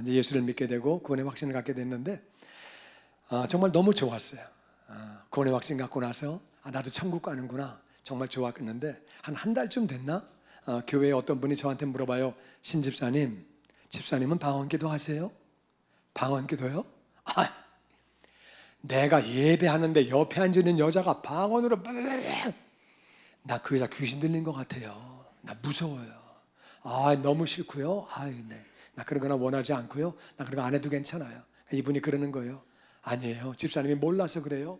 이제 예수를 믿게 되고 구원의 확신을 갖게 됐는데 정말 너무 좋았어요. 구원의 확신 갖고 나서 나도 천국 가는구나, 정말 좋았겠는데 한 달쯤 됐나? 교회에 어떤 분이 저한테 물어봐요. 신 집사님, 집사님은 방언 기도 하세요? 방언 기도요? 내가 예배하는데 옆에 앉아있는 여자가 방언으로 나 그 여자 귀신 들린 것 같아요. 나 무서워요. 너무 싫고요. 네. 나 그런 거나 원하지 않고요. 나 그런 거 안 해도 괜찮아요. 이분이 그러는 거예요. 아니에요. 집사님이 몰라서 그래요.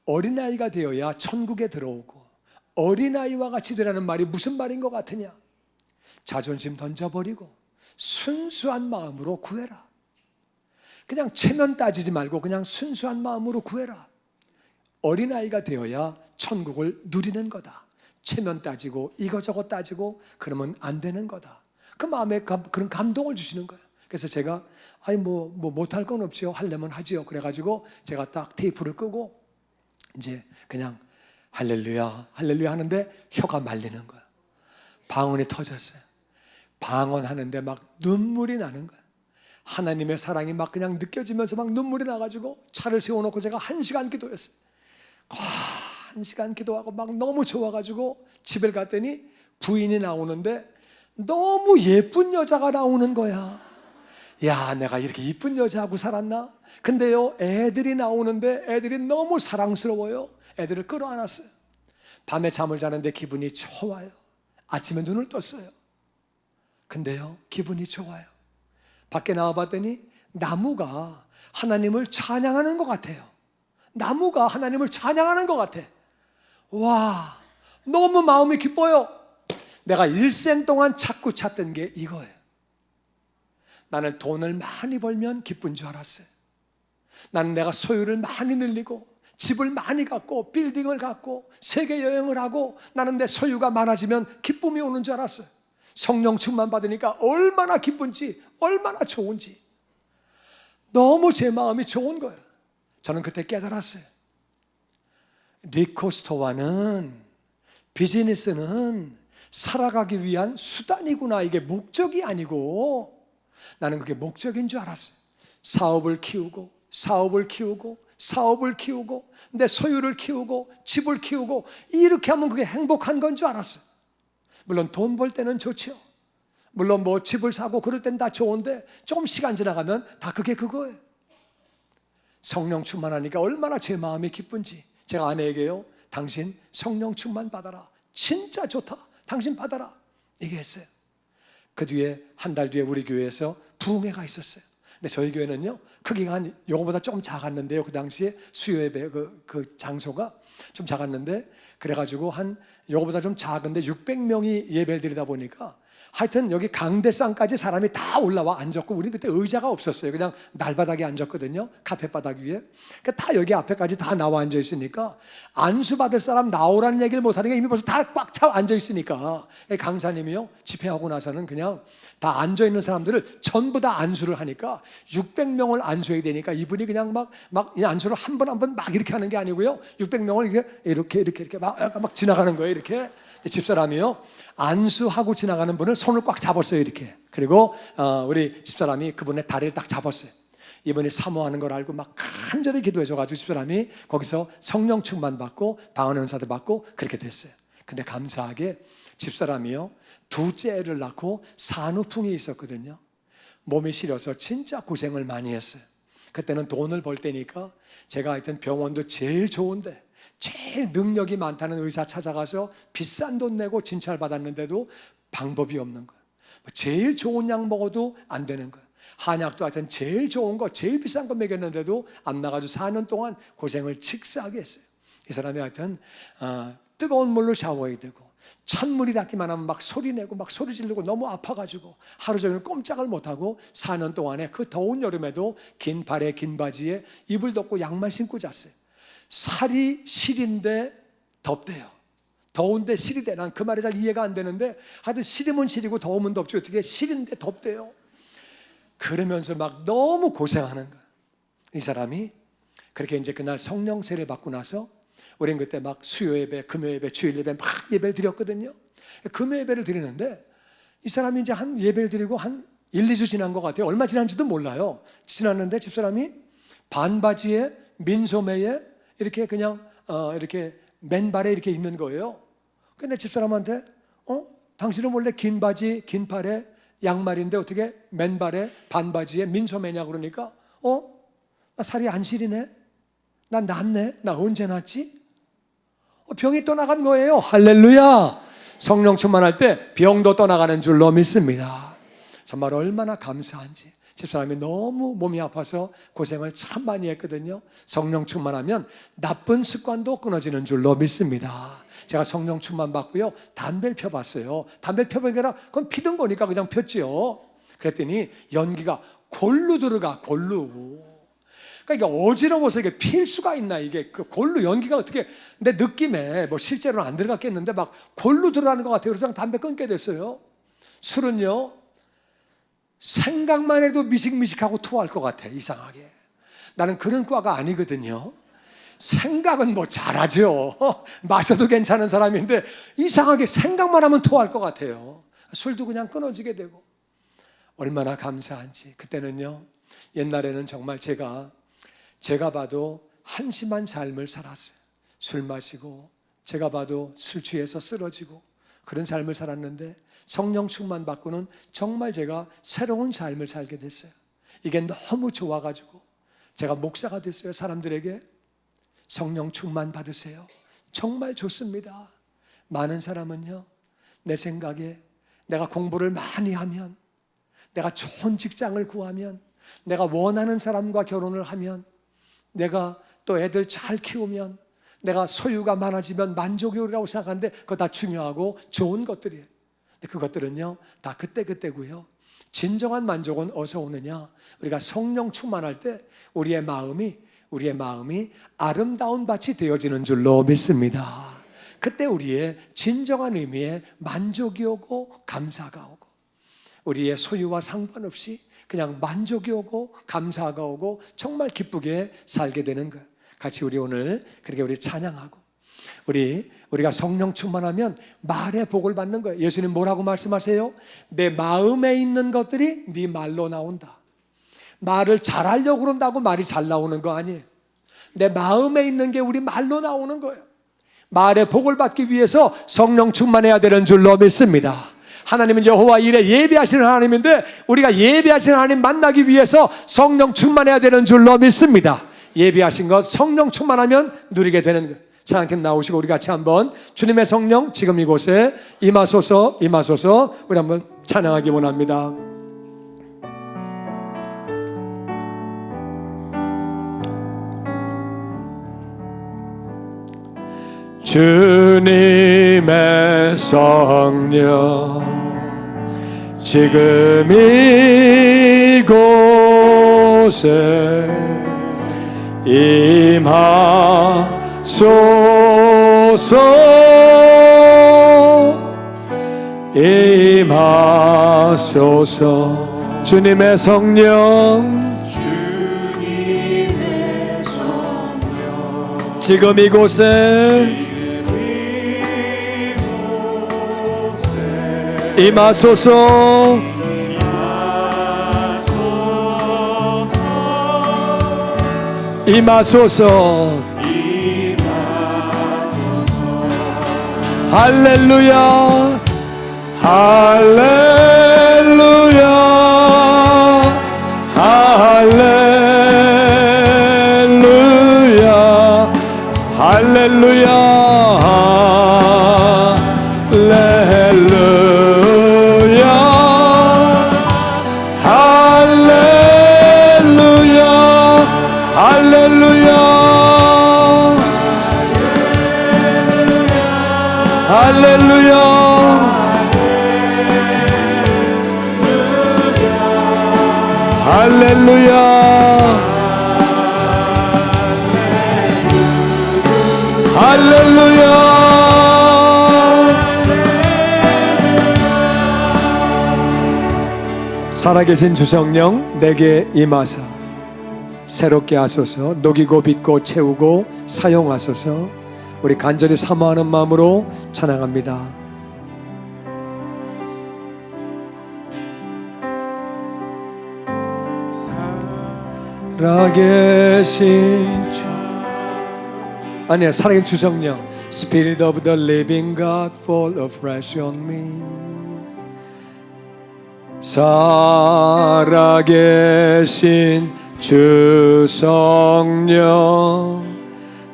어린아이가 되어야 천국에 들어오고 어린아이와 같이 되라는 말이 무슨 말인 것 같으냐? 자존심 던져버리고 순수한 마음으로 구해라. 그냥 체면 따지지 말고 그냥 순수한 마음으로 구해라. 어린아이가 되어야 천국을 누리는 거다. 체면 따지고 이거저거 따지고 그러면 안 되는 거다. 그 마음에 그런 감동을 주시는 거예요. 그래서 제가 뭐 못할 건 없지요. 하려면 하지요. 그래가지고 제가 딱 테이프를 끄고 이제 그냥 할렐루야 할렐루야 하는데 혀가 말리는 거야. 방언이 터졌어요. 방언하는데 막 눈물이 나는 거야. 하나님의 사랑이 막 그냥 느껴지면서 막 눈물이 나가지고 차를 세워놓고 제가 1시간 기도했어요. 1시간 기도하고 막 너무 좋아가지고 집에 갔더니 부인이 나오는데 너무 예쁜 여자가 나오는 거야. 야, 내가 이렇게 이쁜 여자하고 살았나? 근데요, 애들이 나오는데 애들이 너무 사랑스러워요. 애들을 끌어안았어요. 밤에 잠을 자는데 기분이 좋아요. 아침에 눈을 떴어요. 근데요, 기분이 좋아요. 밖에 나와봤더니 나무가 하나님을 찬양하는 것 같아요. 나무가 하나님을 찬양하는 것 같아. 와, 너무 마음이 기뻐요. 내가 일생 동안 찾고 찾던 게 이거예요. 나는 돈을 많이 벌면 기쁜 줄 알았어요. 나는 내가 소유를 많이 늘리고 집을 많이 갖고 빌딩을 갖고 세계 여행을 하고 나는 내 소유가 많아지면 기쁨이 오는 줄 알았어요. 성령 충만 받으니까 얼마나 기쁜지, 얼마나 좋은지 너무 제 마음이 좋은 거예요. 저는 그때 깨달았어요. 리코스토와는, 비즈니스는 살아가기 위한 수단이구나. 이게 목적이 아니고 나는 그게 목적인 줄 알았어요. 사업을 키우고 사업을 키우고 사업을 키우고 내 소유를 키우고 집을 키우고 이렇게 하면 그게 행복한 건 줄 알았어요. 물론 돈 벌 때는 좋죠. 물론 뭐 집을 사고 그럴 땐 다 좋은데 조금 시간 지나가면 다 그게 그거예요. 성령 충만하니까 얼마나 제 마음이 기쁜지 제가 아내에게요, 당신 성령 충만 받아라. 진짜 좋다. 당신 받아라. 얘기했어요. 그 뒤에 한 달 뒤에 우리 교회에서 부흥회가 있었어요. 근데 저희 교회는요, 크기가 한 요거보다 조금 작았는데요. 그 당시에 수요예배 그 장소가 좀 작았는데, 그래가지고 한 요거보다 좀 작은데 600명이 예배를 드리다 보니까 하여튼 여기 강대상까지 사람이 다 올라와 앉았고, 우리는 그때 의자가 없었어요. 그냥 날바닥에 앉았거든요. 카페 바닥 위에. 그러니까 다 여기 앞에까지 다 나와 앉아 있으니까 안수 받을 사람 나오라는 얘기를 못하니까 이미 벌써 다 꽉 차 앉아 있으니까 강사님이요, 집회하고 나서는 그냥 다 앉아 있는 사람들을 전부 다 안수를 하니까 600명을 안수해야 되니까 이분이 그냥 막 이 안수를 한 번 한 번 막 이렇게 하는 게 아니고요, 600명을 이렇게 막 지나가는 거예요. 이렇게 집사람이요, 안수하고 지나가는 분을 손을 꽉 잡았어요. 이렇게. 그리고 우리 집사람이 그분의 다리를 딱 잡았어요. 이분이 사모하는 걸 알고 막 간절히 기도해줘가지고 집사람이 거기서 성령 충만 받고 방언 은사도 받고 그렇게 됐어요. 근데 감사하게 집사람이요, 둘째 애를 낳고 산후풍이 있었거든요. 몸이 시려서 진짜 고생을 많이 했어요. 그때는 돈을 벌 때니까 제가 하여튼 병원도 제일 좋은데 제일 능력이 많다는 의사 찾아가서 비싼 돈 내고 진찰 받았는데도 방법이 없는 거예요. 제일 좋은 약 먹어도 안 되는 거예요. 한약도 하여튼 제일 좋은 거, 제일 비싼 거 먹였는데도 안 나가지고 4년 동안 고생을 칙사하게 했어요. 이 사람이 하여튼 뜨거운 물로 샤워해야 되고 찬물이 닿기만 하면 막 소리 내고 막 소리 지르고 너무 아파가지고 하루 종일 꼼짝을 못하고 4년 동안에 그 더운 여름에도 긴 발에 긴 바지에 이불 덮고 양말 신고 잤어요. 살이 시린데 덥대요. 더운데 시리대. 난 그 말이 잘 이해가 안 되는데 하여튼 시리면 시리고 더우면 덥지 어떻게 시린데 덥대요. 그러면서 막 너무 고생하는 거야. 이 사람이 그렇게 이제 그날 성령세를 받고 나서 우린 그때 막 수요예배, 금요예배, 주일예배 막 예배를 드렸거든요. 금요예배를 드리는데 이 사람이 이제 한 예배를 드리고 한 1, 2주 지난 것 같아요. 얼마 지난지도 몰라요. 지났는데 집사람이 반바지에 민소매에 이렇게 그냥 이렇게 맨발에 이렇게 있는 거예요. 근데 집사람한테 당신은 원래 긴 바지, 긴 팔에 양말인데 어떻게 맨발에 반바지에 민소매냐 그러니까 나 살이 안 시리네? 나 낫네? 나 언제 낫지? 병이 떠나간 거예요. 할렐루야. 성령 충만할 때 병도 떠나가는 줄로 믿습니다. 정말 얼마나 감사한지. 집사람이 너무 몸이 아파서 고생을 참 많이 했거든요. 성령 충만하면 나쁜 습관도 끊어지는 줄로 믿습니다. 제가 성령 충만 받고요, 담배를 펴봤어요. 담배를 펴보니까 그건 피던 거니까 그냥 폈지요. 그랬더니 연기가 골로 들어가, 골로. 그러니까 이게 어지러워서 이게 필 수가 있나, 이게 그 골로 연기가 어떻게, 내 느낌에 뭐 실제로는 안 들어갔겠는데 막 골로 들어가는 것 같아요. 그래서 담배 끊게 됐어요. 술은요, 생각만 해도 미식미식하고 토할 것 같아, 이상하게. 나는 그런 과가 아니거든요. 생각은 뭐 잘하죠. 마셔도 괜찮은 사람인데 이상하게 생각만 하면 토할 것 같아요. 술도 그냥 끊어지게 되고. 얼마나 감사한지. 그때는요, 옛날에는 정말 제가 봐도 한심한 삶을 살았어요. 술 마시고, 제가 봐도 술 취해서 쓰러지고 그런 삶을 살았는데 성령 충만 받고는 정말 제가 새로운 삶을 살게 됐어요. 이게 너무 좋아가지고 제가 목사가 됐어요. 사람들에게 성령 충만 받으세요. 정말 좋습니다. 많은 사람은요, 내 생각에 내가 공부를 많이 하면, 내가 좋은 직장을 구하면, 내가 원하는 사람과 결혼을 하면, 내가 또 애들 잘 키우면, 내가 소유가 많아지면 만족이라고 생각하는데 그거 다 중요하고 좋은 것들이에요. 근데 그것들은요, 다 그때그때고요. 진정한 만족은 어디서 오느냐? 우리가 성령 충만할 때 우리의 마음이 아름다운 밭이 되어지는 줄로 믿습니다. 그때 우리의 진정한 의미의 만족이 오고 감사가 오고, 우리의 소유와 상관없이 그냥 만족이 오고 감사가 오고 정말 기쁘게 살게 되는 것. 같이 우리 오늘 그렇게 우리 찬양하고, 우리가 성령 충만하면 말의 복을 받는 거예요. 예수님 뭐라고 말씀하세요? 내 마음에 있는 것들이 네 말로 나온다. 말을 잘하려고 그런다고 말이 잘 나오는 거 아니에요. 내 마음에 있는 게 우리 말로 나오는 거예요. 말의 복을 받기 위해서 성령 충만해야 되는 줄로 믿습니다. 하나님은 여호와 이레, 예배하시는 하나님인데 우리가 예배하시는 하나님 만나기 위해서 성령 충만해야 되는 줄로 믿습니다. 예배하신 것 성령 충만하면 누리게 되는 것. 찬양팀 나오시고 우리 같이 한번 주님의 성령 지금 이곳에 임하소서, 임하소서. 우리 한번 찬양하기 원합니다. 주님의 성령 지금 이곳에 임하소서, 임하소서. 주님의 성령 지금 이곳에 임하소서, 임하소서. 할렐루야, 할렐루야, 할렐루야, 할렐루야, 할렐루야, 할렐루야, 할렐루야. 살아계신 주성령 내게 임하사 새롭게 하소서. 녹이고 빚고 채우고 사용하소서. 우리 간절히 사모하는 마음으로 찬양합니다. 살아계신 주, 아니야, 살아계신 주성령. Spirit of the living God fall afresh on me. 살아계신 주성령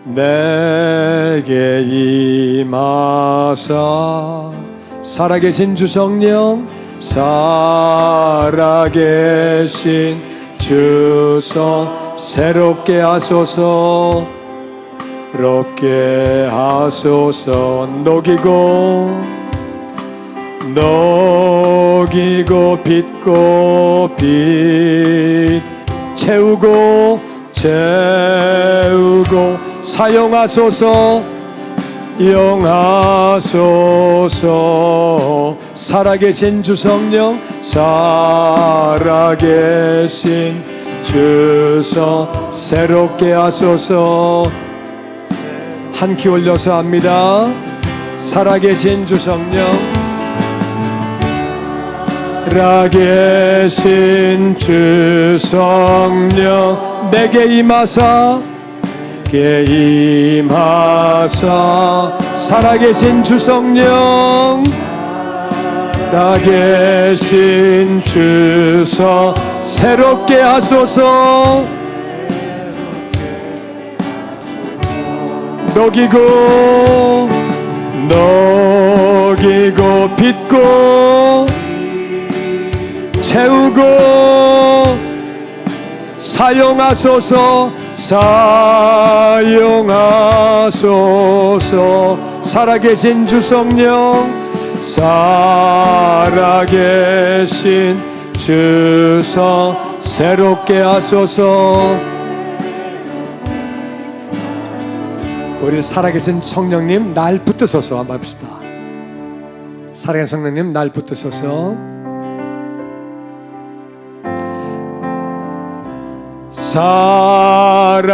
내게 임하사. 살아계신 주성령, 살아계신 주서 새롭게 하소서. 롭게 하소서. 녹이고 빚고 빚 채우고 사용하소서. 이용하소서. 살아계신 주 성령, 살아계신 주서 새롭게 하소서. 한 키 올려서 합니다. 살아계신 주 성령, 살아계신 주 성령, 내게 임하사 살아계신 주 성령, 살아계신 주서 새롭게 하소서. 녹이고 빚고 채우고 사용하소서. 살아계신 주 성령, 살아계신 주서 새롭게 하소서. 우리 살아계신 성령님 날 붙드소서 한번 합시다. 살아계신 성령님 날 붙드소서.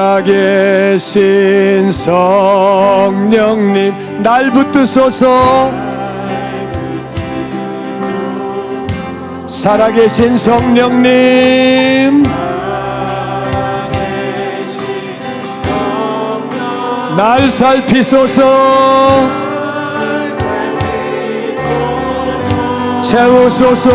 살아계신 성령님 날 붙드소서. 살아계신 성령님 날 살피소서. 채우소서.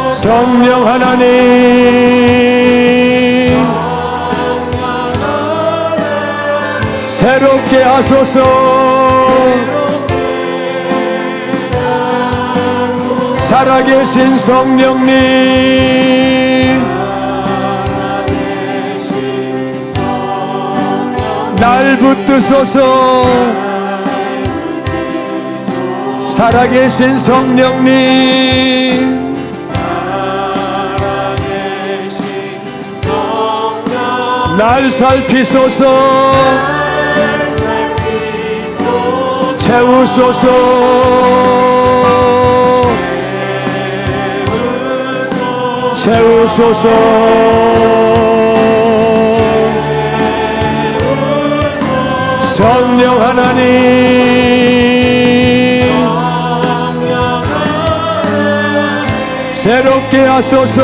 성령 하나님 새롭게 하소서. 살아계신 성령님 날 붙드소서. 살아계신 성령님 날 살피소서. 채우소서. 성령 하나님 새롭게 하소서.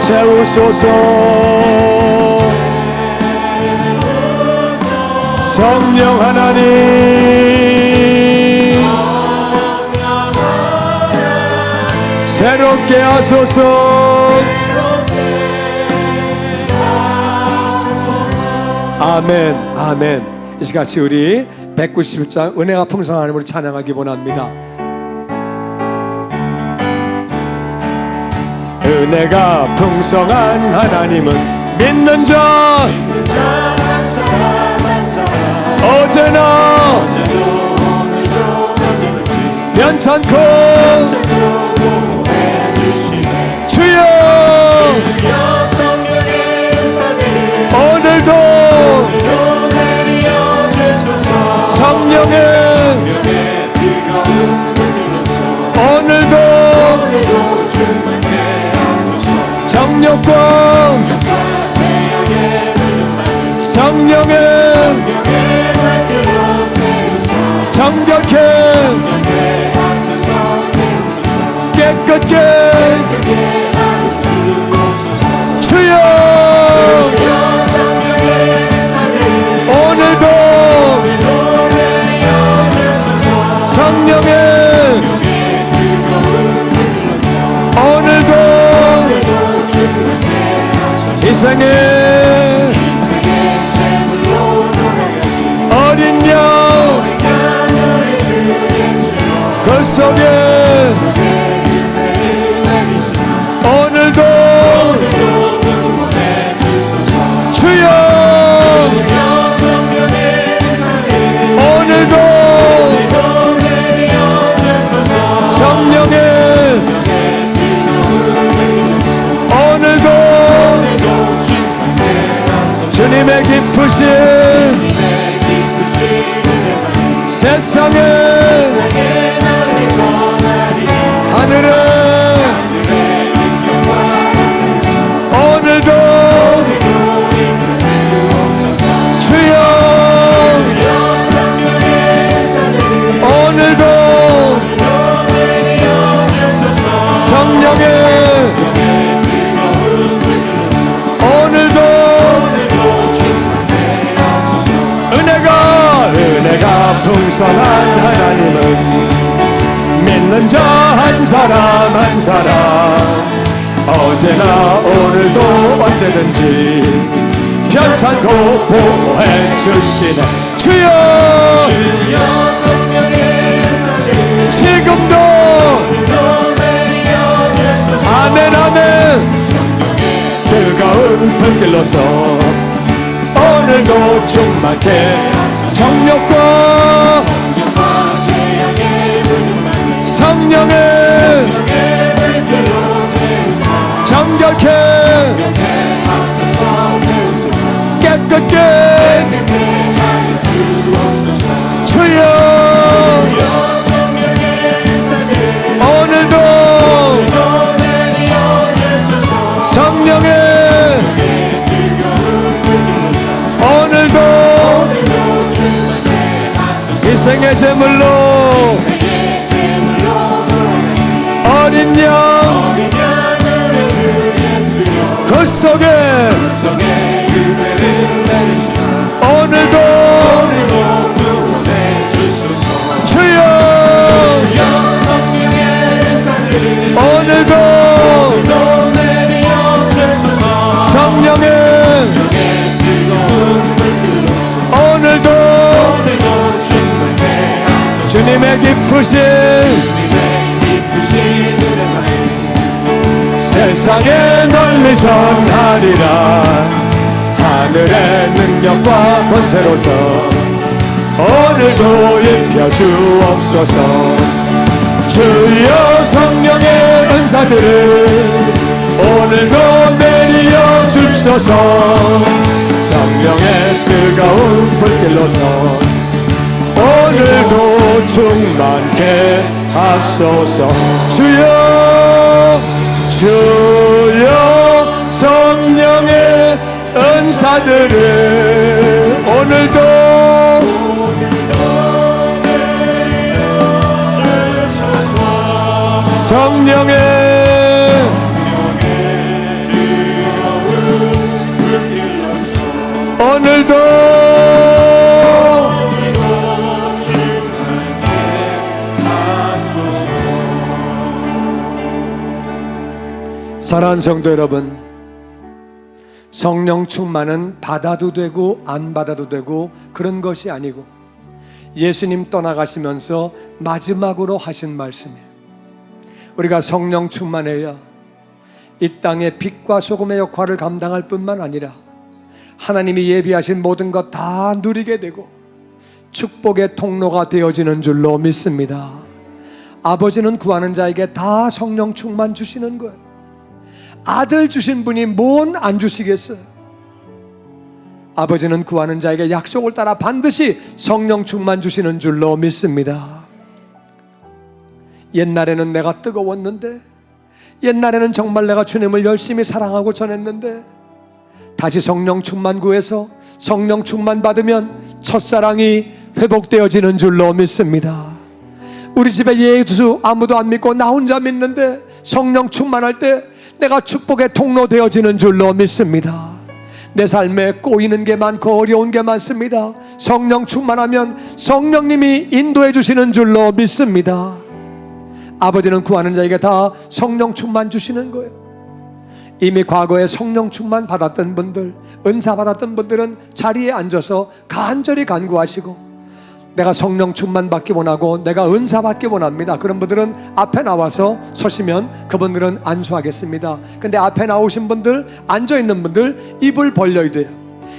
채우소서. 성령 하나님 새롭게 하소서. 아멘, 아멘. 이 시같이 우리 191장 은혜가 풍성한 하나님을 찬양하기 원합니다. 은혜가 풍성한 하나님은 믿는 자 어제나 변찮고 주여 오늘도 성령의 오늘도 정욕과 성령의 정결케 깨끗게 주여 오늘도 일생에 어린 양 그 속에 오늘도 주여 오늘도 성령의 오늘도 주님의 기쁘신 세상에 하늘에 오늘도 주여 오늘도 성령의 오늘도 은혜가 풍성한 하나님은 믿는 자 한 사람 한 사람 어제나 오늘도 언제든지 편찮고 보호해 주시네 주여 지금도 아멘 아멘 뜨거운 불길로서 오늘도 충만케 정욕과 성령의 정결케 깨끗게 주여 오늘도 성령의 오늘도 희생의 제물로 어린 양 그 속에 오늘도 주여 오늘도 성령의 오늘도 주님의 기쁘신 세상에 널리 전하리라 하늘의 능력과 권세로서 오늘도 입혀 주옵소서 주여 성령의 은사들을 오늘도 내려 줍소서 성령의 뜨거운 불길로서 오늘도 충만케 하소서 주여 성령의 은사들을 오늘도 성령의 오늘도 사랑하는 성도 여러분, 성령 충만은 받아도 되고 안 받아도 되고 그런 것이 아니고 예수님 떠나가시면서 마지막으로 하신 말씀이에요. 우리가 성령 충만해야 이 땅의 빛과 소금의 역할을 감당할 뿐만 아니라 하나님이 예비하신 모든 것 다 누리게 되고 축복의 통로가 되어지는 줄로 믿습니다. 아버지는 구하는 자에게 다 성령 충만 주시는 거예요. 아들 주신 분이 뭔 안 주시겠어요? 아버지는 구하는 자에게 약속을 따라 반드시 성령 충만 주시는 줄로 믿습니다. 옛날에는 내가 뜨거웠는데, 옛날에는 정말 내가 주님을 열심히 사랑하고 전했는데, 다시 성령 충만 구해서 성령 충만 받으면 첫사랑이 회복되어지는 줄로 믿습니다. 우리 집에 예수 아무도 안 믿고 나 혼자 믿는데 성령 충만할 때 내가 축복의 통로 되어지는 줄로 믿습니다. 내 삶에 꼬이는 게 많고 어려운 게 많습니다. 성령 충만하면 성령님이 인도해 주시는 줄로 믿습니다. 아버지는 구하는 자에게 다 성령 충만 주시는 거예요. 이미 과거에 성령 충만 받았던 분들, 은사 받았던 분들은 자리에 앉아서 간절히 간구하시고, 내가 성령 충만 받기 원하고 내가 은사 받기 원합니다, 그런 분들은 앞에 나와서 서시면 그분들은 안수하겠습니다. 근데 앞에 나오신 분들, 앉아있는 분들 입을 벌려야 돼요.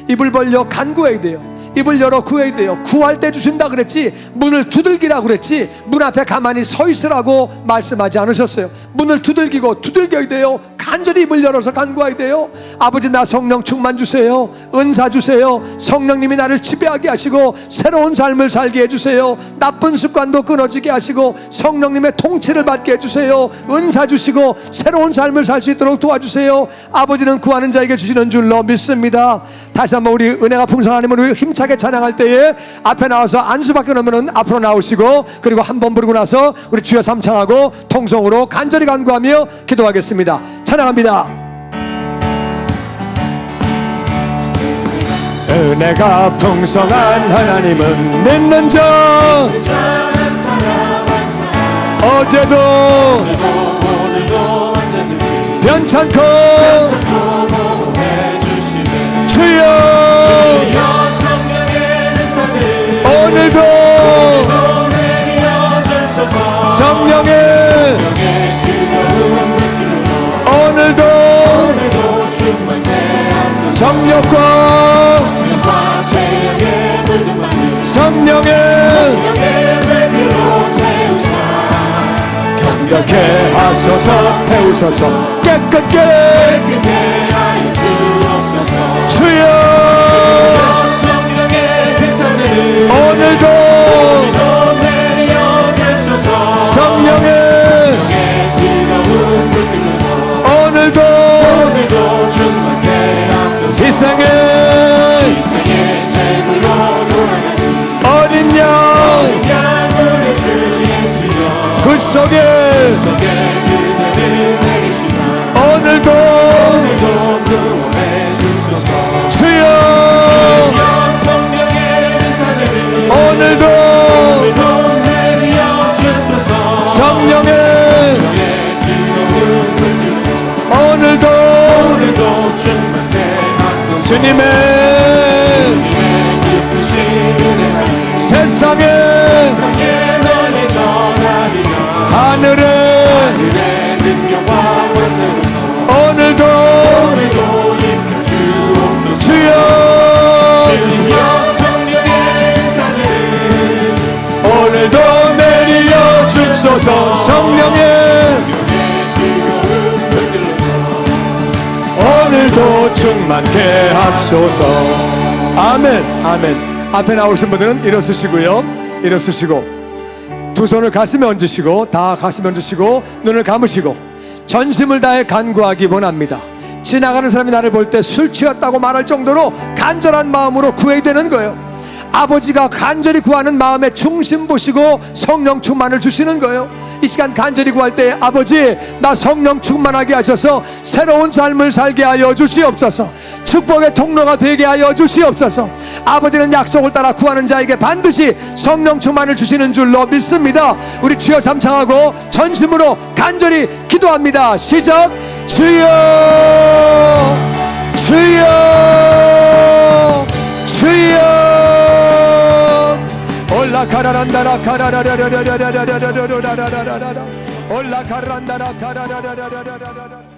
입을 벌려 간구해야 돼요. 입을 열어 구해야 돼요. 구할 때 주신다 그랬지 문을 두들기라고 그랬지 문 앞에 가만히 서 있으라고 말씀하지 않으셨어요. 문을 두들기고 두들겨야 돼요. 간절히 입을 열어서 간구해야 돼요. 아버지, 나 성령 충만 주세요. 은사 주세요. 성령님이 나를 지배하게 하시고 새로운 삶을 살게 해주세요. 나쁜 습관도 끊어지게 하시고 성령님의 통치를 받게 해주세요. 은사 주시고 새로운 삶을 살 수 있도록 도와주세요. 아버지는 구하는 자에게 주시는 줄로 믿습니다. 다시 한번 우리 은혜가 풍성한 하나님을 힘차게 찬양할 때에 앞에 나와서 안수받게 놓으면 앞으로 나오시고, 그리고 한 번 부르고 나서 우리 주여 삼창하고 통성으로 간절히 간구하며 기도하겠습니다. 찬양합니다. 은혜가 풍성한 하나님은 믿는 자, 어제도 오늘도 변찮고 주여 오늘도 성령의 오늘도 정력과 성령의 경각해 하소서 태우소서 깨끗게 주여 오늘도 성령의 오늘도 희생의 어린 양 그 속에 오늘도 주여 오늘도 성령의 오늘도 주님의 세상에 하늘의 오늘도 주여 오늘도 내리어 주소서. 성령의 오늘도 충만케 하소서. 아멘 아멘. 앞에 나오신 분들은 일어서시고요, 일어서시고 두 손을 가슴에 얹으시고, 다 가슴에 얹으시고 눈을 감으시고 전심을 다해 간구하기 원합니다. 지나가는 사람이 나를 볼 때 술 취했다고 말할 정도로 간절한 마음으로 구해야 되는 거예요. 아버지가 간절히 구하는 마음에 중심 보시고 성령 충만을 주시는 거예요. 이 시간 간절히 구할 때 아버지, 나 성령 충만하게 하셔서 새로운 삶을 살게 하여 주시옵소서. 축복의 통로가 되게 하여 주시옵소서. 아버지는 약속을 따라 구하는 자에게 반드시 성령 충만을 주시는 줄로 믿습니다. 우리 주여 삼창하고 전심으로 간절히 기도합니다. 시작. 주여 주여 주여 올라가라란다라 가라라라라라라라라라라라라라라라 올라가란다라 가라라라라라라라라